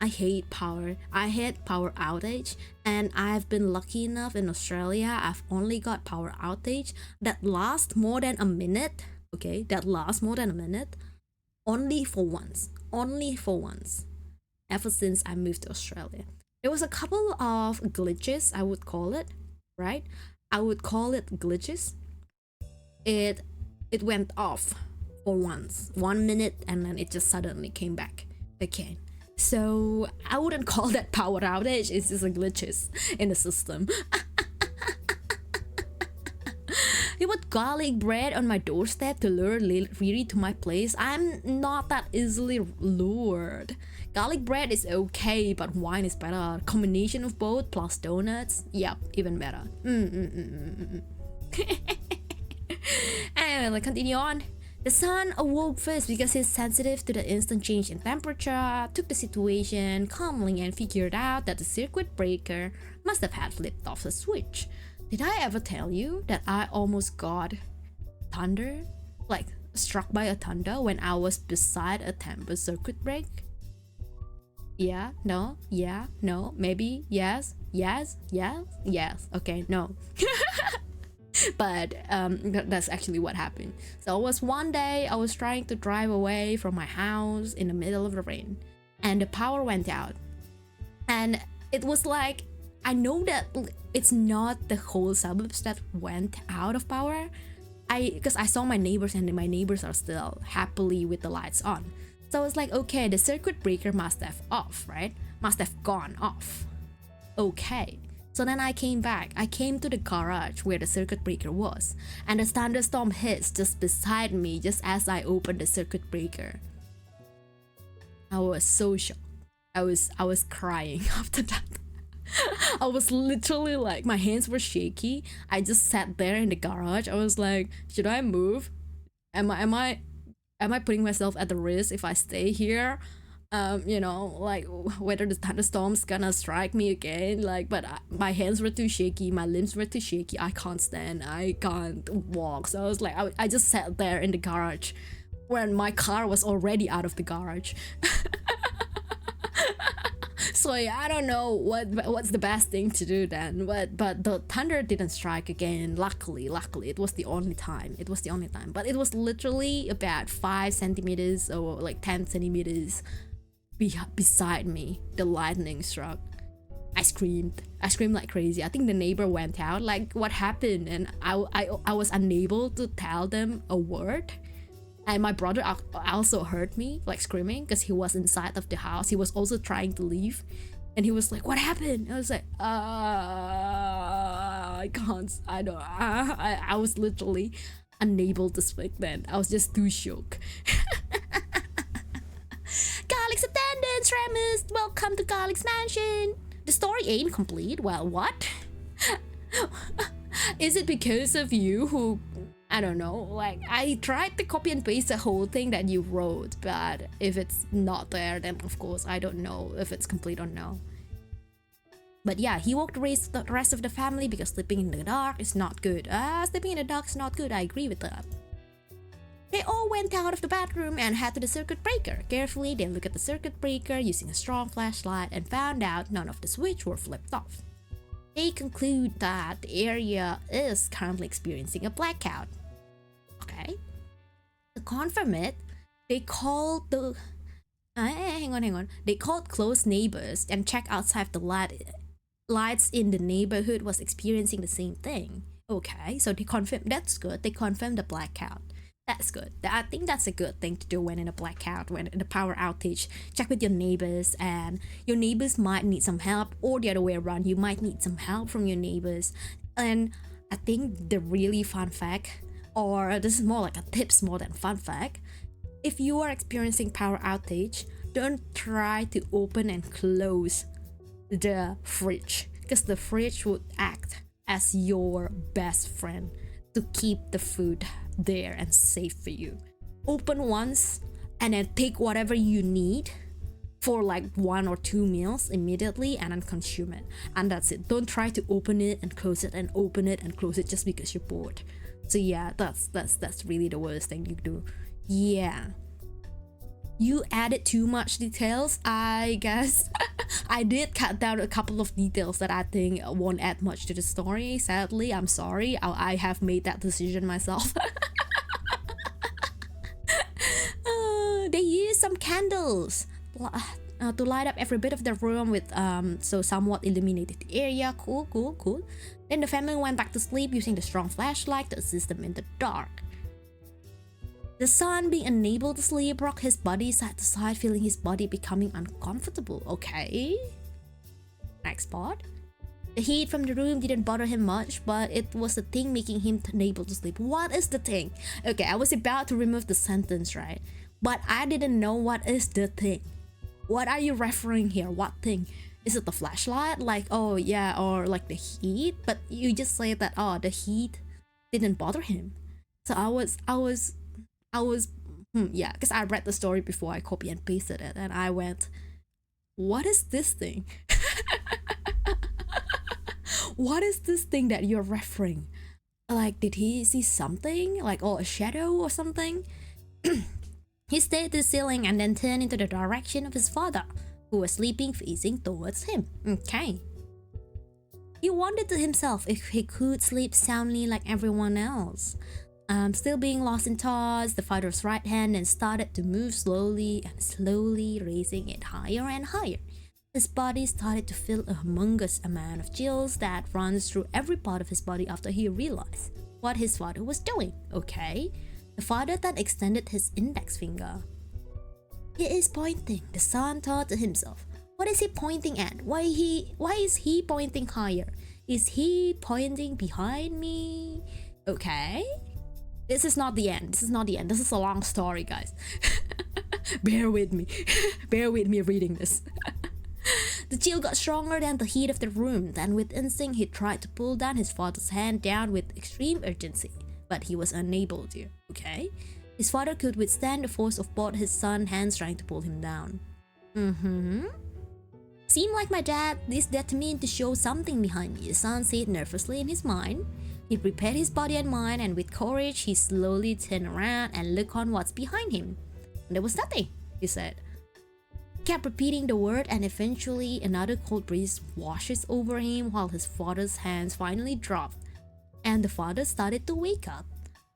I hate power. I hate power outage, and I've been lucky enough in Australia. I've only got power outage that lasts more than a minute. Okay, that lasts more than a minute. Only for once. Only for once. Ever since I moved to Australia, there was a couple of glitches. I would call it, right? I would call it glitches. It went off for once, 1 minute, and then it just suddenly came back again. So I wouldn't call that power outage. It's just a glitches in the system. He put garlic bread on my doorstep to lure Riri to my place. I'm not that easily lured. Garlic bread is okay, but wine is better. Combination of both plus donuts, yep, even better. Anyway, let's continue on. The son awoke first because he's sensitive to the instant change in temperature, took the situation calmly and figured out that the circuit breaker must have had flipped off the switch. Did I ever tell you that I almost got thunder? Like struck by a thunder when I was beside a temper circuit break? Yeah, no, yeah, no, maybe, yes, yes, yes, yes. Okay, no. But that's actually what happened. So it was one day I was trying to drive away from my house in the middle of the rain, and the power went out. And it was like, I know that it's not the whole suburbs that went out of power. Because I saw my neighbors, and my neighbors are still happily with the lights on. So I was like, okay, the circuit breaker must have off, right? Must have gone off. Okay. So then I came back. I came to the garage where the circuit breaker was, and the thunderstorm hits just beside me just as I opened the circuit breaker. I was so shocked. I was crying after that. I was literally like, my hands were shaky. I just sat there in the garage. I was like, should I move? Am I putting myself at the risk if I stay here? You know, like whether the thunderstorm's gonna strike me again, like, but my hands were too shaky, my limbs were too shaky, I can't stand, I can't walk. So I was like, I just sat there in the garage when my car was already out of the garage. So yeah, I don't know what's the best thing to do then, but the thunder didn't strike again. Luckily, it was the only time. But it was literally about 5 centimeters or like 10 centimeters beside me. The lightning struck. I screamed like crazy. I think the neighbor went out, like, what happened? And I was unable to tell them a word. And my brother also heard me like screaming because he was inside of the house. He was also trying to leave, and he was like, what happened? I was like, I can't, I don't, I was literally unable to speak then. I was just too shook. Garlic's attendance, Remus, welcome to Garlic's mansion. The story ain't complete. Well, what? Is it because of you who, I don't know, like, I tried to copy and paste the whole thing that you wrote, but if it's not there, then of course I don't know if it's complete or no. But yeah, he woke the rest of the family because sleeping in the dark is not good. Sleeping in the dark is not good, I agree with that. They all went out of the bathroom and head to the circuit breaker. Carefully, they looked at the circuit breaker using a strong flashlight and found out none of the switches were flipped off. They conclude that the area is currently experiencing a blackout. Okay. To confirm it, they called the... hang on. They called close neighbors and checked outside the lights in the neighborhood was experiencing the same thing. Okay, so they confirmed, that's good. They confirmed the blackout. That's good. I think that's a good thing to do when in a blackout, when in a power outage. Check with your neighbors, and your neighbors might need some help, or the other way around, you might need some help from your neighbors. And I think the really fun fact, or this is more like a tips more than fun fact, if you are experiencing power outage, don't try to open and close the fridge, because the fridge would act as your best friend to keep the food there and safe for you. Open once and then take whatever you need for like 1 or 2 meals immediately and then consume it, and that's it. Don't try to open it and close it and open it and close it just because you're bored. So yeah, that's really the worst thing you do. Yeah, you added too much details, I guess. I did cut down a couple of details that I think won't add much to the story. Sadly, I'm sorry. I have made that decision myself. They used some candles to light up every bit of the room with so somewhat illuminated the area. Cool. Then the family went back to sleep using the strong flashlight to assist them in the dark. The son, being unable to sleep, rocked his body side to side, feeling his body becoming uncomfortable. Okay. Next part. The heat from the room didn't bother him much, but it was the thing making him unable to sleep. What is the thing? Okay, I was about to remove the sentence, right? But I didn't know what is the thing. What are you referring here? What thing? Is it the flashlight? Like, oh yeah, or like the heat? But you just say that, oh, the heat didn't bother him. So yeah, because I read the story before I copy and pasted it, and I went, what is this thing? What is this thing that you're referring? Like, did he see something? Like, oh, a shadow or something? He stayed to the ceiling and then turned into the direction of his father, who was sleeping facing towards him. Okay. He wondered to himself if he could sleep soundly like everyone else. Still being lost in thoughts, the father's right hand then started to move slowly and slowly, raising it higher and higher. His body started to feel a humongous amount of chills that runs through every part of his body after he realized what his father was doing. Okay. The father then extended his index finger. He is pointing, the son thought to himself. What is he pointing at? Why is he pointing higher? Is he pointing behind me? Okay. This is not the end. This is a long story, guys. Bear with me. Bear with me reading this. The chill got stronger than the heat of the room. Then with instinct, he tried to pull down his father's hand down with extreme urgency. But he was unable to. Okay? His father could withstand the force of both his son's hands trying to pull him down. Seemed like my dad is determined to show something behind me, the son said nervously in his mind. He prepared his body and mind, and with courage, he slowly turned around and looked on what's behind him. There was nothing, he said. He kept repeating the word, and eventually another cold breeze washes over him while his father's hands finally dropped, and the father started to wake up.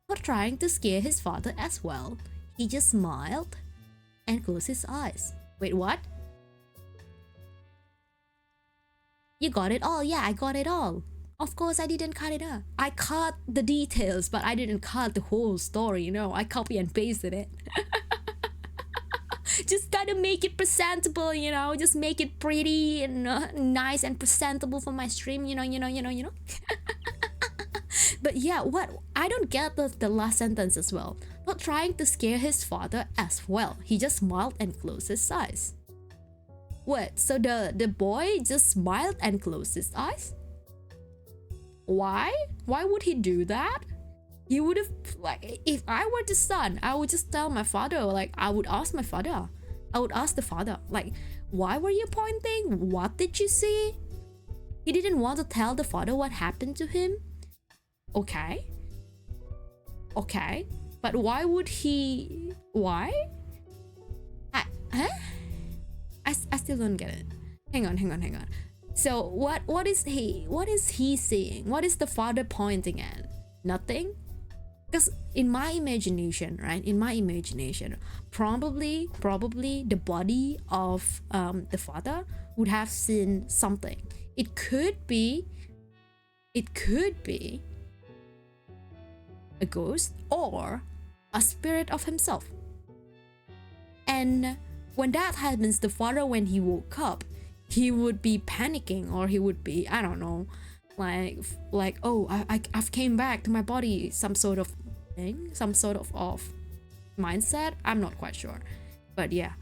Not trying to scare his father as well, he just smiled and closed his eyes. Wait, what? You got it all? Yeah, I got it all. Of course, I didn't cut it up. I cut the details, but I didn't cut the whole story, you know. I copy and pasted it. Just gotta make it presentable, you know. Just make it pretty and nice and presentable for my stream, you know. But yeah, what? I don't get the last sentence as well. Not trying to scare his father as well. He just smiled and closed his eyes. What? So the boy just smiled and closed his eyes? Why? Why would he do that? He would have, like, if I were the son, I would just tell my father, like, I would ask the father, like, why were you pointing? What did you see? He didn't want to tell the father what happened to him. Okay. But why would he? Why? I still don't get it. Hang on. So what is he seeing? What is the father pointing at? Nothing? Because in my imagination, right? Probably the body of the father would have seen something. It could be a ghost or a spirit of himself. And when that happens, the father, when he woke up, he would be panicking, or he would be, I don't know, like oh, I've came back to my body, some sort of thing, some sort of mindset. I'm not quite sure, but yeah,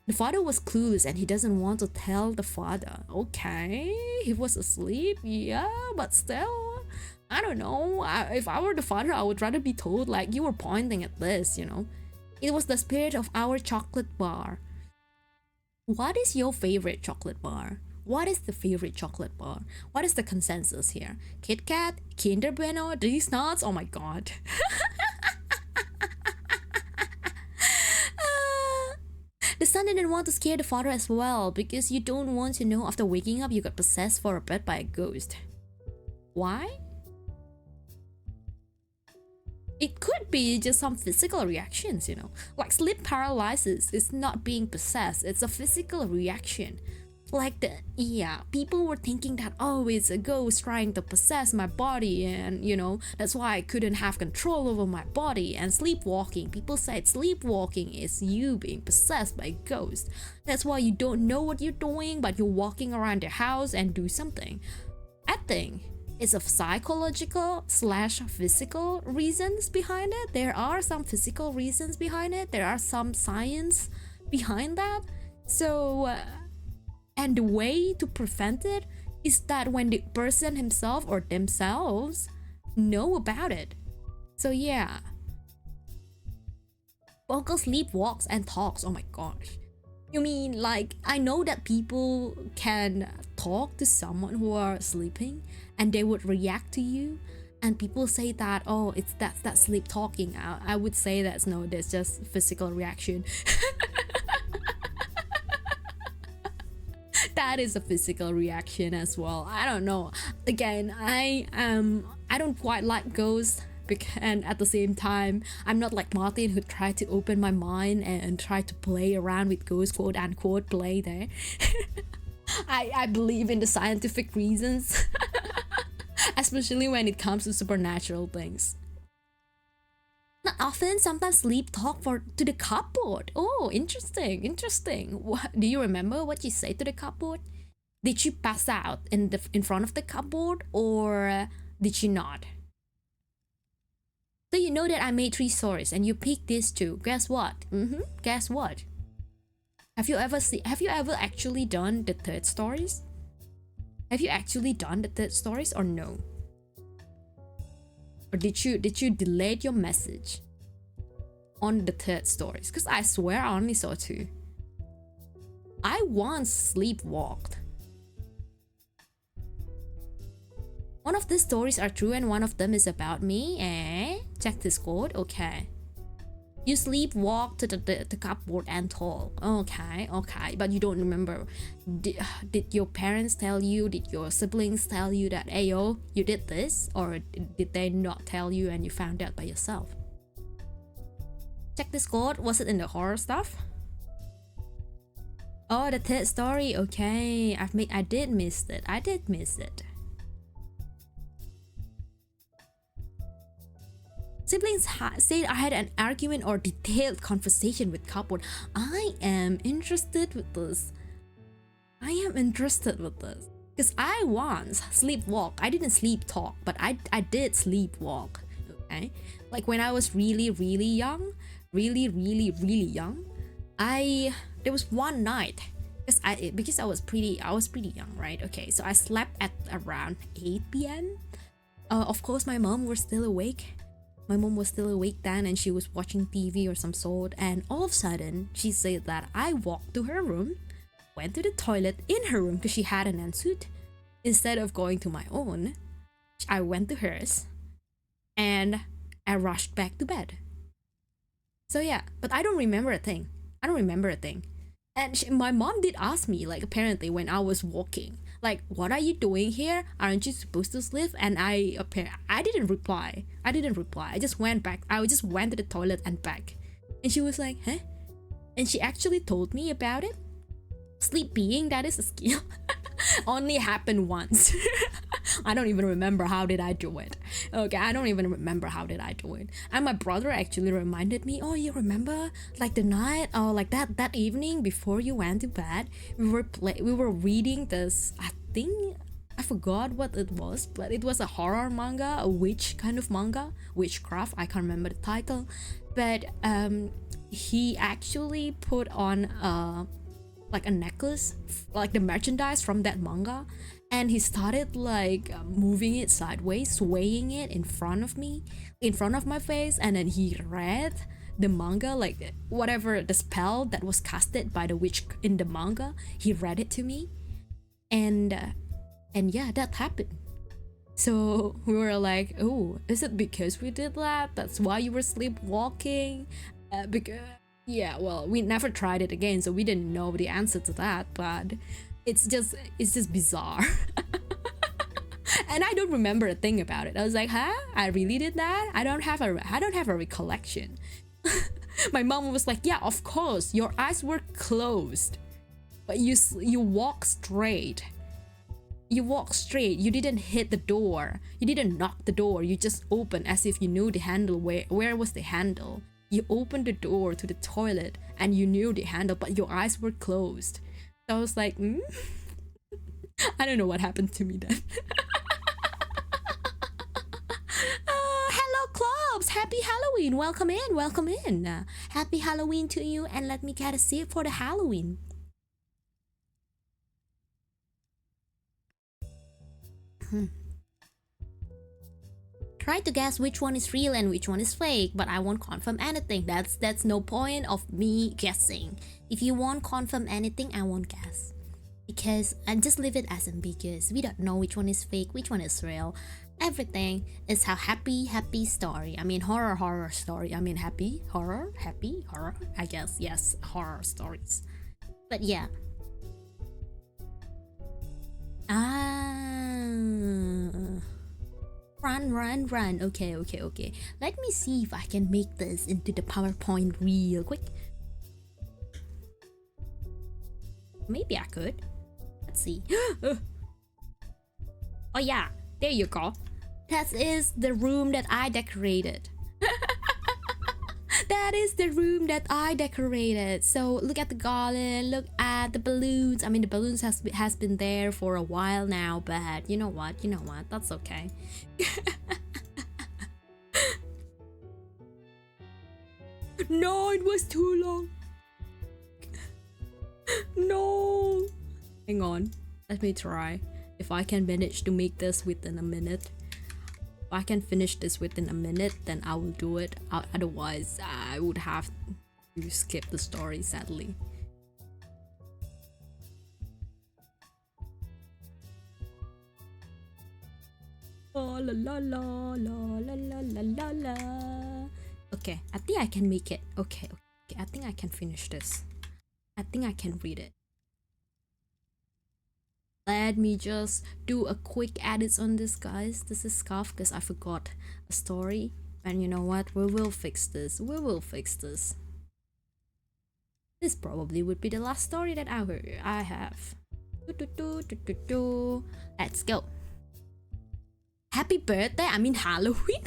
the father was clueless and he doesn't want to tell the father. Okay, he was asleep, yeah, but still, I don't know. If I were the father, I would rather be told, like, you were pointing at this, you know. It was the spirit of our chocolate bar. What is your favorite chocolate bar? What is the favorite chocolate bar? What is the consensus here? Kit Kat, Kinder Bueno, these nuts? Oh my god. The son didn't want to scare the father as well, because you don't want to know after waking up you got possessed for a bit by a ghost. Why? It could be just some physical reactions, you know. Like sleep paralysis is not being possessed, it's a physical reaction. Like people were thinking that, oh, it's a ghost trying to possess my body, and you know, that's why I couldn't have control over my body. And sleepwalking, people said sleepwalking is you being possessed by a ghost. That's why you don't know what you're doing, but you're walking around the house and do something. I think it's a psychological / physical reasons behind it. There are some physical reasons behind it. There are some science behind that. So and the way to prevent it is that when the person himself or themselves know about it. So yeah. Vocal sleepwalks and talks, oh my gosh. You mean like, I know that people can talk to someone who are sleeping and they would react to you, and people say that, oh, that's sleep talking. I would say that's no, that's just physical reaction. That is a physical reaction as well. I don't know. Again, I don't quite like ghosts, and at the same time, I'm not like Martin who tried to open my mind and try to play around with ghosts, quote unquote, play there. I believe in the scientific reasons, especially when it comes to supernatural things. Not often, sometimes sleep talk to the cupboard. Oh, interesting. What, do you remember what you say to the cupboard? Did you pass out in front of the cupboard, or did you not? So you know that I made 3 stories and you picked these 2. Guess what? Guess what? Have you ever actually done the third stories? Have you actually done the third stories or no? Or did you delete your message on the third stories? Because I swear I only saw 2. I once sleepwalked. One of these stories are true and one of them is about me. Check this code. Okay. You sleepwalk to the cupboard and talk. Okay. But you don't remember. Did your parents tell you? Did your siblings tell you that, ayo, you did this? Or did they not tell you and you found out by yourself? Check this code. Was it in the horror stuff? Oh, the third story. Okay. I did miss it. Siblings said I had an argument or detailed conversation with cupboard. I am interested with this. Because I once sleepwalk. I didn't sleep talk, but I did sleepwalk. Okay, like when I was really young, really young. There was one night because I was pretty young, right? Okay, so I slept at around 8 p.m. Of course, my mom was still awake. My mom was still awake then, and she was watching TV or some sort, and all of a sudden she said that I walked to her room, went to the toilet in her room because she had an ensuite. Instead of going to my own, I went to hers and I rushed back to bed. So yeah, but I don't remember a thing. And my mom did ask me, like, apparently when I was walking, like, what are you doing here? Aren't you supposed to sleep? And I didn't reply. I just went back. I just went to the toilet and back. And she was like, huh? And she actually told me about it. Sleep being, that is a skill. Only happened once. I don't even remember how did I do it. Okay, I don't even remember how did I do it. And my brother actually reminded me, oh, you remember like the night or like that evening before you went to bed, we were reading this, I think I forgot what it was, but it was a horror manga, a witch kind of manga, witchcraft, I can't remember the title. But he actually put on like a necklace, like the merchandise from that manga, and he started like moving it sideways, swaying it in front of me, in front of my face, and then he read the manga, like whatever the spell that was casted by the witch in the manga, he read it to me, and yeah, that happened. So we were like, oh, is it because we did that? That's why you were sleepwalking? Yeah, well, we never tried it again, so we didn't know the answer to that, but it's just bizarre. And I don't remember a thing about it. I was like, huh? I really did that? I don't have a recollection. My mom was like, yeah, of course, your eyes were closed, but you walk straight. You walk straight. You didn't hit the door. You didn't knock the door. You just opened as if you knew the handle. Where was the handle? You opened the door to the toilet and you knew the handle, but your eyes were closed. So I was like, I don't know what happened to me then. Hello, clubs! Happy Halloween! Welcome in, welcome in. Happy Halloween to you, and let me get a seat for the Halloween. Try to guess which one is real and which one is fake, but I won't confirm anything. That's no point of me guessing. If you won't confirm anything, I won't guess. Because I just leave it as ambiguous. We don't know which one is fake, which one is real. Everything is a happy story. I mean horror story. I mean happy horror, I guess. Yes, horror stories. But yeah. Run. Okay. Let me see if I can make this into the PowerPoint real quick. Maybe I could. Let's see. Oh yeah, there you go. That is the room that I decorated. That is the room that I decorated. So look at the garland, look at the balloons. I mean, the balloons has been there for a while now, but you know what? That's okay. No, it was too long. No. Hang on. Let me try. If I can manage to make this within a minute. If I can finish this within a minute, then I will do it. Otherwise, I would have to skip the story, sadly. Oh, la la la la la la la la la. Okay, I think I can make it. Okay, I think I can finish this. I think I can read it. Let me just do a quick edit on this, guys. This is scuffed because I forgot a story. And you know what? We will fix this. This probably would be the last story that I have. Let's go. Happy birthday! I mean Halloween.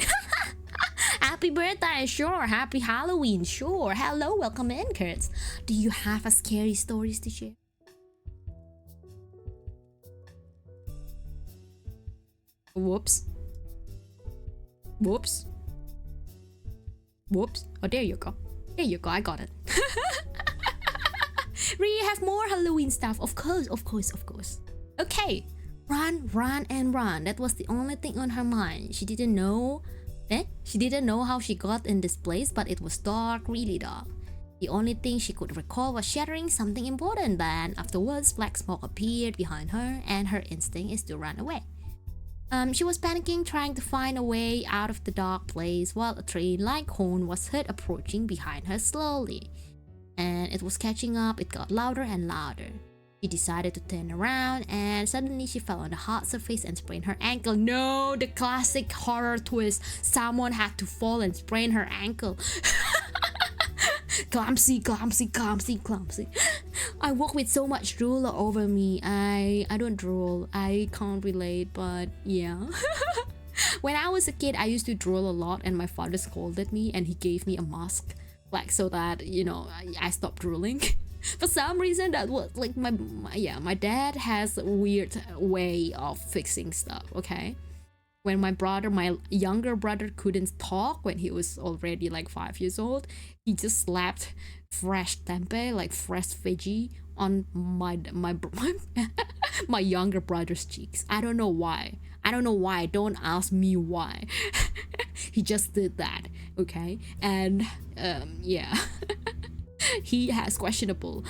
Happy birthday, sure. Happy Halloween, sure. Hello, welcome in, Kurtz. Do you have a scary stories to share? Whoops. Oh, there you go. I got it. We have more Halloween stuff. Of course. Okay. Run. That was the only thing on her mind. She didn't know how she got in this place, but it was dark, really dark. The only thing she could recall was shattering something important. Then afterwards, black smoke appeared behind her, and her instinct is to run away. She was panicking, trying to find a way out of the dark place, while a train-like horn was heard approaching behind her slowly. And it was catching up. It got louder and louder. She decided to turn around, and suddenly she fell on the hard surface and sprained her ankle. No, the classic horror twist. Someone had to fall and sprain her ankle. Clumsy. I walk with so much drool all over me. I don't drool. I can't relate, but yeah. When I was a kid, I used to drool a lot, and my father scolded me, and he gave me a mask, like so that I stopped drooling. For some reason, that was like my dad has a weird way of fixing stuff. Okay. When my younger brother couldn't talk when he was already like 5 years old, he just slapped fresh tempeh, like fresh veggie, on my my younger brother's cheeks. I don't know why. Don't ask me why. He just did that. Okay. And yeah. He has questionable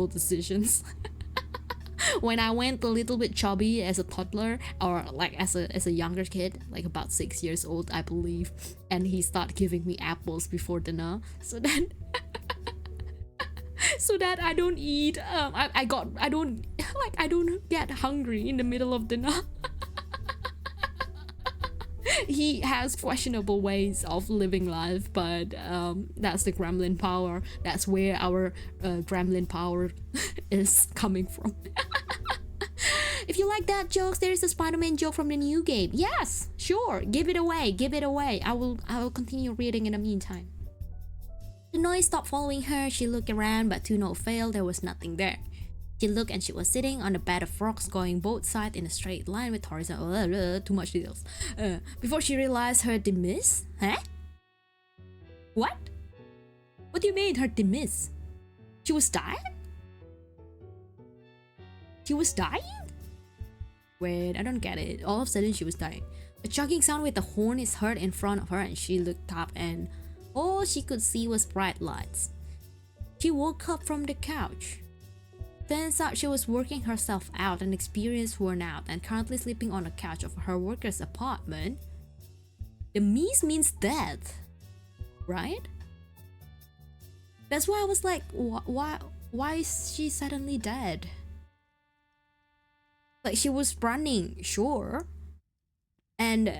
decisions. When I went a little bit chubby as a toddler, or like as a younger kid, like about 6 years old, I believe, and he started giving me apples before dinner. So then so that I don't eat. I don't get hungry in the middle of the night. He has questionable ways of living life, but that's the gremlin power. That's where our gremlin power is coming from. If you like that jokes, there is a Spider-Man joke from the new game. Yes, sure, give it away, give it away. I will continue reading in the meantime. The noise stopped following her. She looked around, but to no avail, there was nothing there. She looked and she was sitting on a bed of rocks going both sides in a straight line with horizontal... too much details. Before she realized her demise? Huh? What? What do you mean her demise? She was dying? She was dying? Wait, I don't get it. All of a sudden she was dying. A chugging sound with a horn is heard in front of her and she looked up and all she could see was bright lights. She woke up from the couch. Turns out she was working herself out and experienced worn out and currently sleeping on a couch of her worker's apartment. The mise means death, right? That's why I was like, why is she suddenly dead? Like she was running, sure, and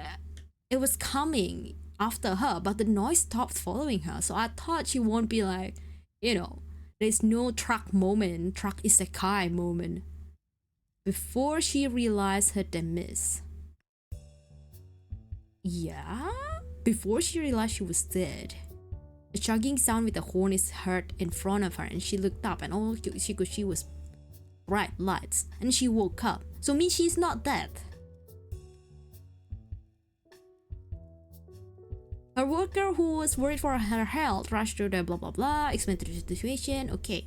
it was coming after her, but the noise stopped following her. So I thought she won't be like, you know, there's no truck moment, truck isekai moment. Before she realized her demise. Yeah? Before she realized she was dead. A chugging sound with a horn is heard in front of her and she looked up and all she could see was bright lights. And she woke up. So means she's not dead. Her worker who was worried for her health rushed through the blah blah blah, explained the situation. Okay.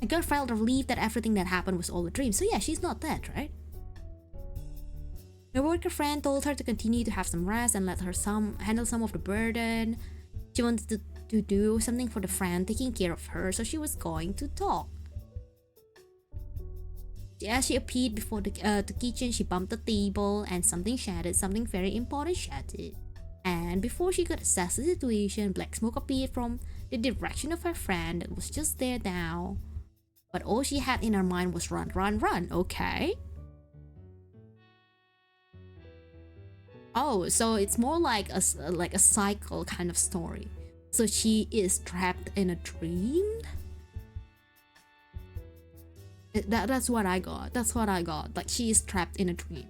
The girl felt relieved that everything that happened was all a dream. So yeah, she's not dead, right? Her worker friend told her to continue to have some rest and let her handle some of the burden. She wanted to do something for the friend taking care of her, so she was going to talk. As she appeared before the kitchen, she bumped the table and something shattered, something very important shattered. And before she could assess the situation, black smoke appeared from the direction of her friend that was just there now. But all she had in her mind was run, run, run, okay? Oh, so it's more like a cycle kind of story. So she is trapped in a dream? That's what I got. That's what I got. Like she is trapped in a dream.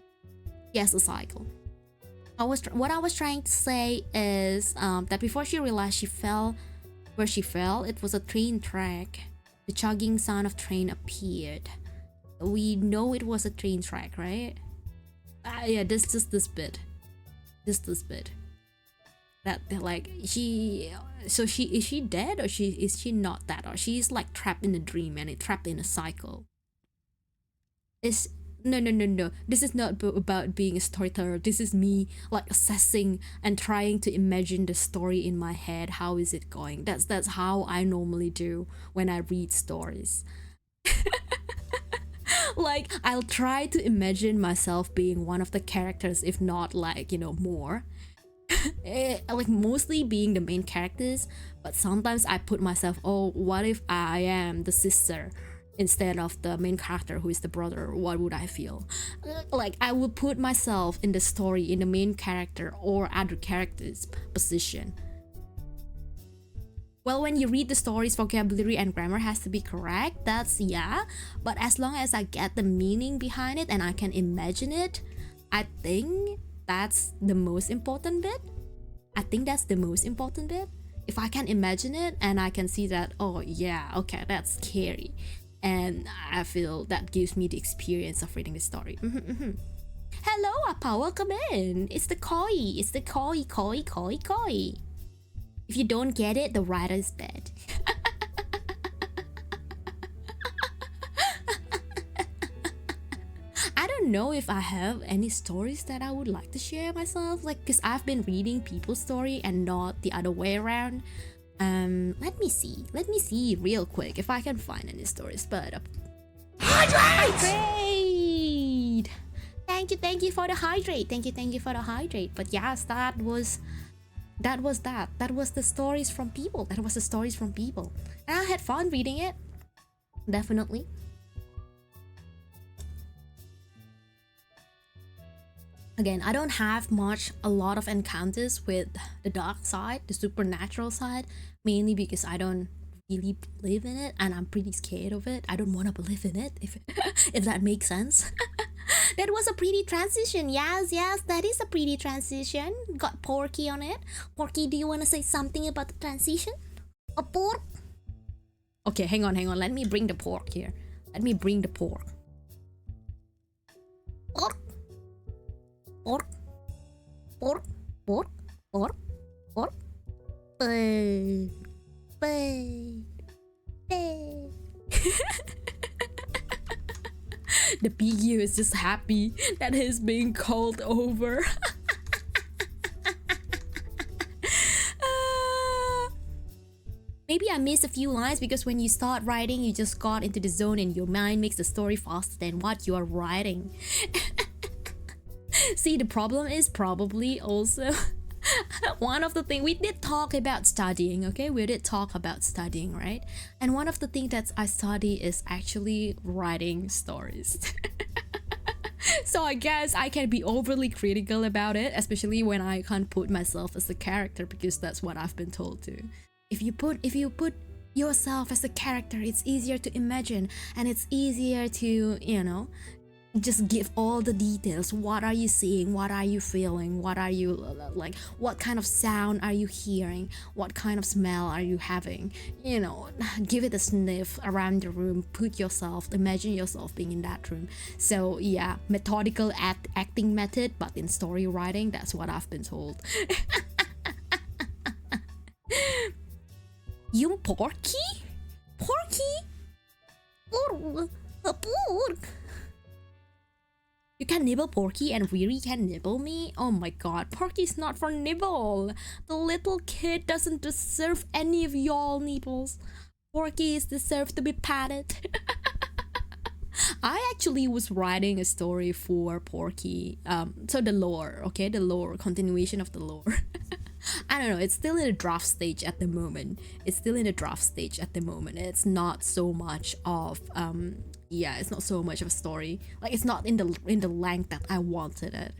Yes, a cycle. What I was trying to say is that before she realized she fell where she fell, it was a train track. The chugging sound of train appeared. We know it was a train track, right? Yeah, this bit. This bit. That like is she dead or is she not dead, or she's like trapped in a dream and trapped in a cycle? No. This is not about being a storyteller. This is me like assessing and trying to imagine the story in my head. How is it going? That's how I normally do when I read stories. Like I'll try to imagine myself being one of the characters, if not like, you know, more. Like mostly being the main characters, but sometimes I put myself, oh, what if I am the sister instead of the main character who is the brother? What would I feel? Like I would put myself in the story in the main character or other character's position. Well, when you read the stories, vocabulary and grammar has to be correct, that's yeah, but as long as I get the meaning behind it and I can imagine it, I think that's the most important bit. If I can imagine it and I can see that, oh yeah, okay, that's scary, and I feel that gives me the experience of reading the story. Hello, Appa, welcome in. It's the koi. If you don't get it, the writer is dead. I don't know if I have any stories that I would like to share myself, like, because I've been reading people's story and not the other way around. Let me see real quick if I can find any stories. But hydrate! Thank you for the hydrate. But yes, that was That was that. That was the stories from people. That was the stories from people. And I had fun reading it. Definitely. Again, I don't have a lot of encounters with the dark side, the supernatural side, mainly because I don't really believe in it and I'm pretty scared of it. I don't want to believe in it, if that makes sense. That was a pretty transition. Yes, that is a pretty transition. Got Porky on it. Porky, do you want to say something about the transition? A pork? Okay, hang on. Let me bring the pork here. Let me bring the pork. Pork. Pork. Pork. Pork. Pork. Pork. Bird. Bird. Bird. The PU is just happy that he's being called over. Maybe I missed a few lines because when you start writing, you just got into the zone and your mind makes the story faster than what you are writing. See, the problem is probably also one of the things we did talk about studying, okay? We did talk about studying, right? And one of the things that I study is actually writing stories. So I guess I can be overly critical about it, especially when I can't put myself as a character because that's what I've been told to. If you put yourself as a character, it's easier to imagine and it's easier to, you know, just give all the details. What are you seeing? What are you feeling? What are you like? What kind of sound are you hearing? What kind of smell are you having? You know, give it a sniff around the room. Put yourself, imagine yourself being in that room. So yeah, methodical acting method, but in story writing, that's what I've been told. You Porky? Porky? Pork? You can nibble Porky and Riera can nibble me? Oh my god, Porky's not for nibble. The little kid doesn't deserve any of y'all nibbles. Porky is deserved to be patted. I actually was writing a story for Porky. So the lore, okay? The lore, continuation of the lore. I don't know, it's still in the draft stage at the moment. It's not so much of yeah, it's not so much of a story. Like it's not in the length that I wanted it.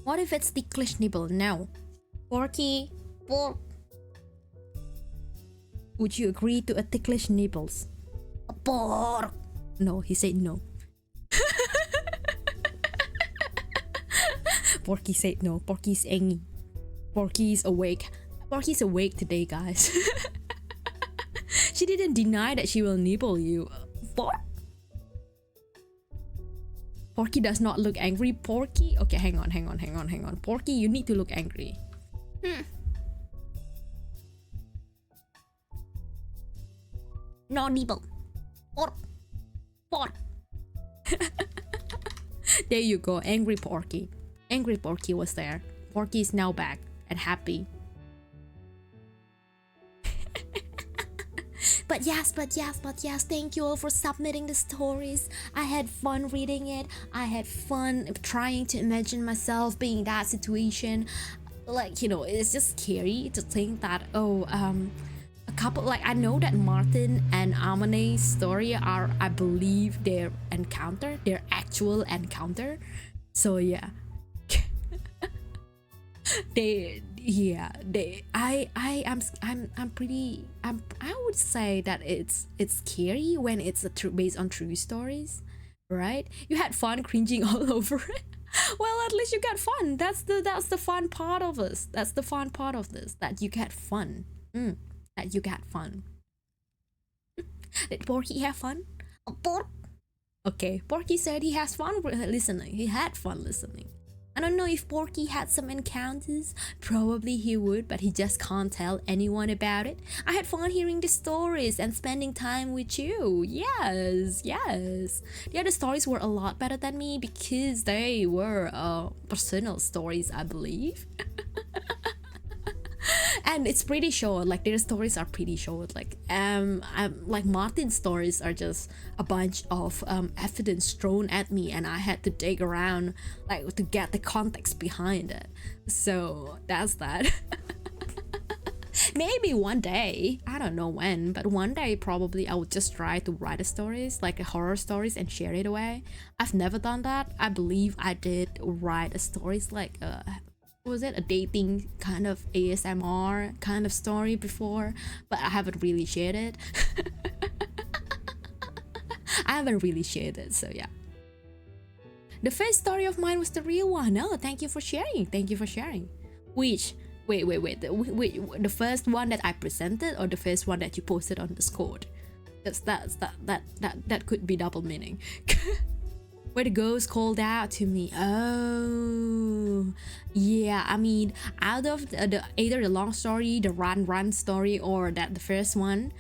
What if it's ticklish nibble? No. Porky, pork. Would you agree to a ticklish nibbles? A pork. No, he said no. Porky said no. Porky's angry. Porky's awake. Porky's awake today, guys. She didn't deny that she will nibble you. Pork? Porky does not look angry. Porky? Okay, hang on. Porky, you need to look angry. No nibble. Pork. Pork. There you go, angry Porky. Angry Porky was there. Porky is now back and happy. But yes, thank you all for submitting the stories. I had fun reading it. I had fun trying to imagine myself being in that situation. Like, you know, it's just scary to think that, oh, a couple, like, I know that Martin and Amane's story are, I believe, their actual encounter. So yeah. I would say that it's scary when it's based on true stories, right? You had fun cringing all over it. Well, at least you got fun. That's the fun part of this. That's the fun part of this, that you get fun. That you got fun. Did Porky have fun? Okay, Porky said he has fun listening. He had fun listening. I don't know if Porky had some encounters. Probably he would, but he just can't tell anyone about it. I had fun hearing the stories and spending time with you. Yes. The other stories were a lot better than me because they were personal stories, I believe. and it's pretty short. Like their stories are pretty short. Like like Martin's stories are just a bunch of evidence thrown at me, and I had to dig around like to get the context behind it. So that's that. Maybe one day, I don't know when, but one day probably I would just try to write stories, like horror stories, and share it away. I've never done that. I believe I did write stories like was it a dating kind of ASMR kind of story before, but I haven't really shared it. I haven't really shared it, so yeah. The first story of mine was the real one. Oh, thank you for sharing. Thank you for sharing. Which wait, the first one that I presented, or the first one that you posted on Discord? That could be double meaning. Where the ghost called out to me. Oh yeah, I mean, out of the either the long story, the run story, or that the first one,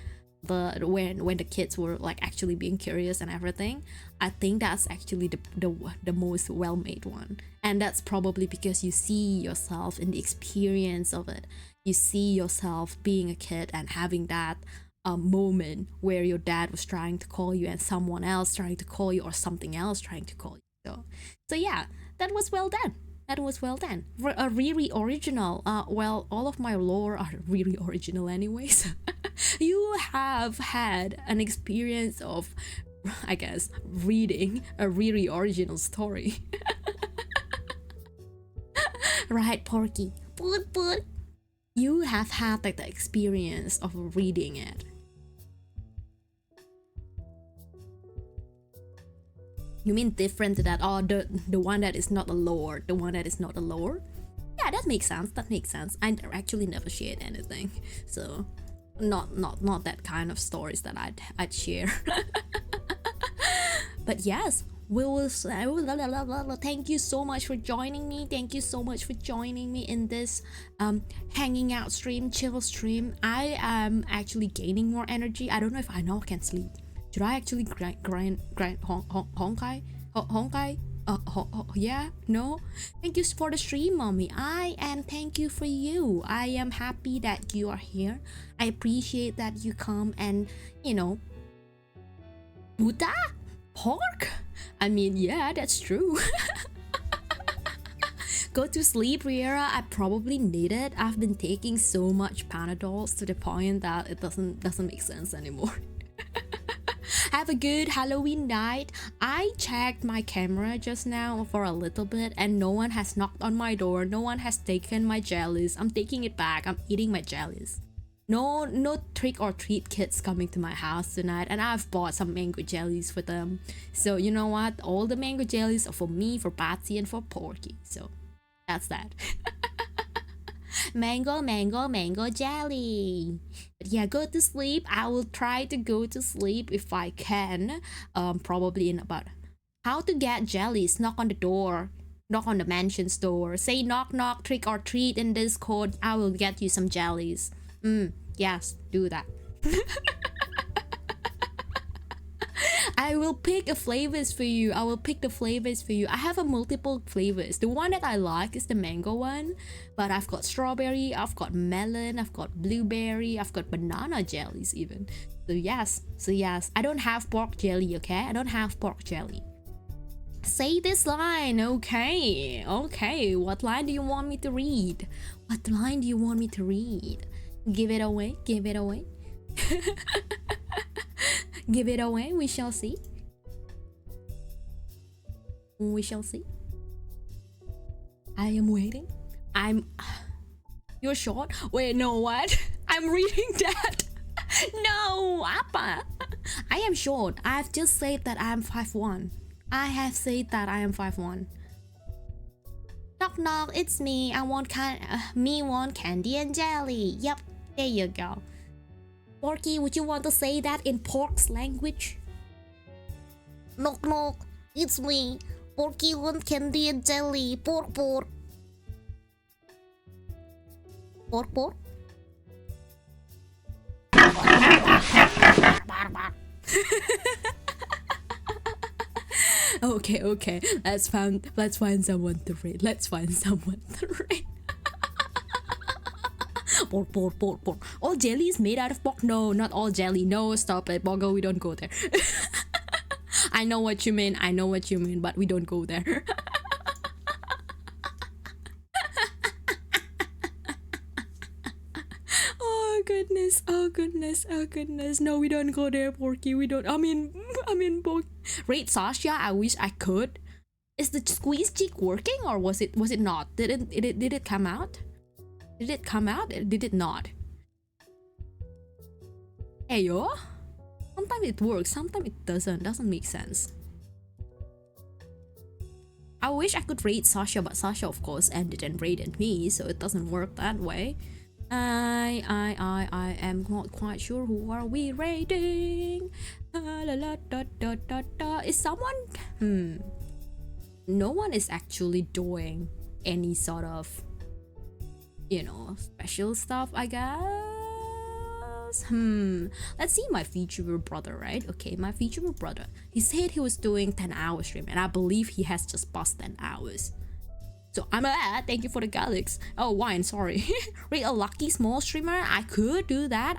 the when the kids were like actually being curious and everything, I think that's actually the most well-made one. And that's probably because you see yourself in the experience of it. You see yourself being a kid and having that moment where your dad was trying to call you and someone else trying to call you, or something else trying to call you. So yeah, that was well done. That was well done. Really original. Well, all of my lore are really original anyways. You have had an experience of, I guess, reading a really original story. Right, Porky? But you have had like the experience of reading it. You mean different to that? Oh, the one that is not a lore. The one that is not a lore? Yeah, that makes sense. That makes sense. I actually never shared anything, so not that kind of stories that I'd share. But yes, we will. Thank you so much for joining me. Thank you so much for joining me in this hanging out stream, chill stream. I am actually gaining more energy. I don't know if I now can sleep. Should I actually grind honkai? Yeah, no. Thank you for the stream, mommy. Thank you for you. I am happy that you are here. I appreciate that you come and, you know, Buddha? Pork? I mean, yeah, that's true. Go to sleep, Riera. I probably need it. I've been taking so much Panadols to the point that it doesn't make sense anymore. Have a good Halloween night. I checked my camera just now for a little bit and no one has knocked on my door. No one has taken my jellies. I'm taking it back. I'm eating my jellies. No trick or treat kids coming to my house tonight, and I've bought some mango jellies for them. So you know what? All the mango jellies are for me, for Patsy, and for Porky. So that's that. mango jelly. But yeah, go to sleep. I will try to go to sleep if I can. Probably in about how to get jellies. Knock on the door. Knock on the mansion's door. Say knock knock, trick or treat in Discord. I will get you some jellies. Yes, do that. I will pick flavors for you. I will pick the flavors for you. I have a multiple flavors. The one that I like is the mango one, but I've got strawberry, I've got melon, I've got blueberry, I've got banana jellies even. So yes, I don't have pork jelly, okay? I don't have pork jelly. Say this line, okay? What line do you want me to read? What line do you want me to read? Give it away. Give it away, we shall see. We shall see. I am waiting. You're short? Wait, no, what? I'm reading that. No, Appa. I am short. I've just said that I am 5'1". I have said that I am 5'1". Knock knock, it's me. I want want candy and jelly. Yep, there you go. Porky, would you want to say that in Pork's language? Knock knock, it's me. Porky want candy and jelly. Pork. Pork. Okay. Let's find someone to read. Pork, pork, pork, pork. All jelly is made out of pork. No, not all jelly. No, stop it, Bogo. We don't go there. I know what you mean. I know what you mean, but we don't go there. Oh goodness, oh goodness, oh goodness. No, we don't go there, Porky. We don't. I mean, Rate Sasha. I wish I could. Is the squeeze cheek working, or was it not? Did it come out? Did it come out? Did it not? Hey yo. Sometimes it works, sometimes it doesn't. Doesn't make sense. I wish I could rate Sasha, but Sasha of course ended and rated me, so it doesn't work that way. I am not quite sure who are we rating. Is someone? No one is actually doing any sort of, you know, special stuff, I guess. Let's see my VTuber brother, right? Okay, my VTuber brother. He said he was doing 10-hour stream, and I believe he has just passed 10 hours. So I'm thank you for the Galax. Oh, wine, sorry. Rate a lucky small streamer. I could do that.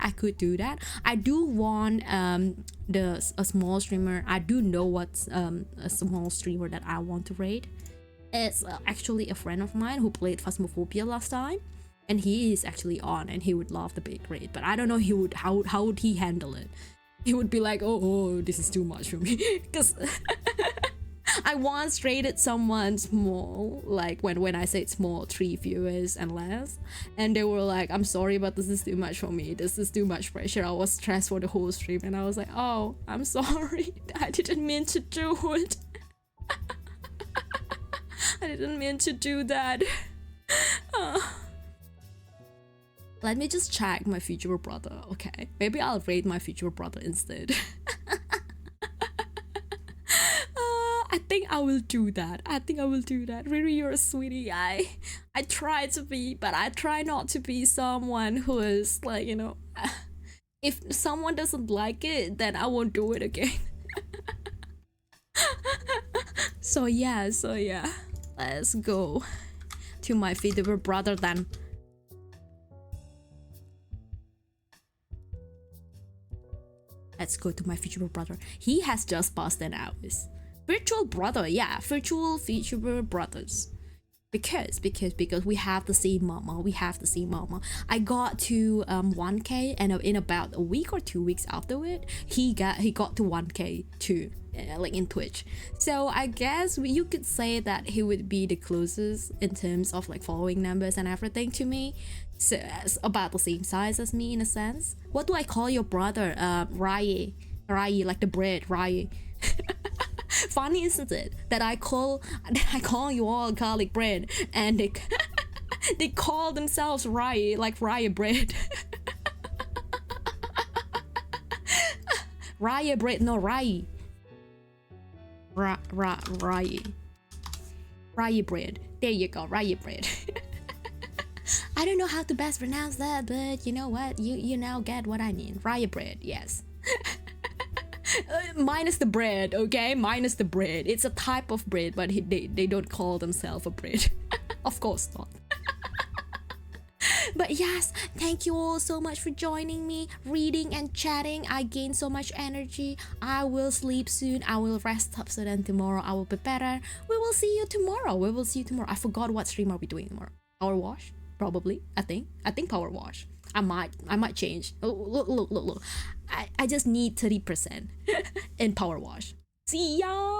I do want a small streamer. I do know what's a small streamer that I want to rate. It's actually a friend of mine who played Phasmophobia last time, and he is actually on, and he would love the big rate, but I don't know how would he handle it. He would be like, oh, this is too much for me, because I once rated someone small, like when I said small, 3 viewers and less, and they were like, I'm sorry, but this is too much for me, this is too much pressure. I was stressed for the whole stream, and I was like, oh, I'm sorry, I didn't mean to do it. I didn't mean to do that. Let me just check my future brother. Okay, maybe I'll rate my future brother instead. I think I will do that. Riri, you're a sweetie. I try to be, but I try not to be someone who is like, you know, if someone doesn't like it, then I won't do it again. So yeah. Let's go to my VTuber brother then. Let's go to my VTuber brother. He has just passed 10 hours. Virtual brother, yeah, virtual VTuber brothers. Because we have the same mama. I got to 1k, and in about a week or 2 weeks after it, he got to 1k too, like in Twitch. So I guess you could say that he would be the closest in terms of like following numbers and everything to me. So it's about the same size as me in a sense. What do I call your brother? Rai, like the bread, Rai. Funny, isn't it, that I call you all garlic bread, and they call themselves Rai, like Raya bread. Raya bread, no, Rai. Raya bread. There you go, Raya bread. I don't know how to best pronounce that, but you know what? You now get what I mean. Raya bread, yes. Minus the bread, okay? Minus the bread. It's a type of bread, but they don't call themselves a bread. Of course not. But yes, thank you all so much for joining me, reading and chatting. I gained so much energy. I will sleep soon. I will rest up so then tomorrow I will be better. We will see you tomorrow. I forgot what stream are we doing tomorrow. Power wash? Probably. I think power wash. I might change. Look. I just need 30% in power wash. See ya!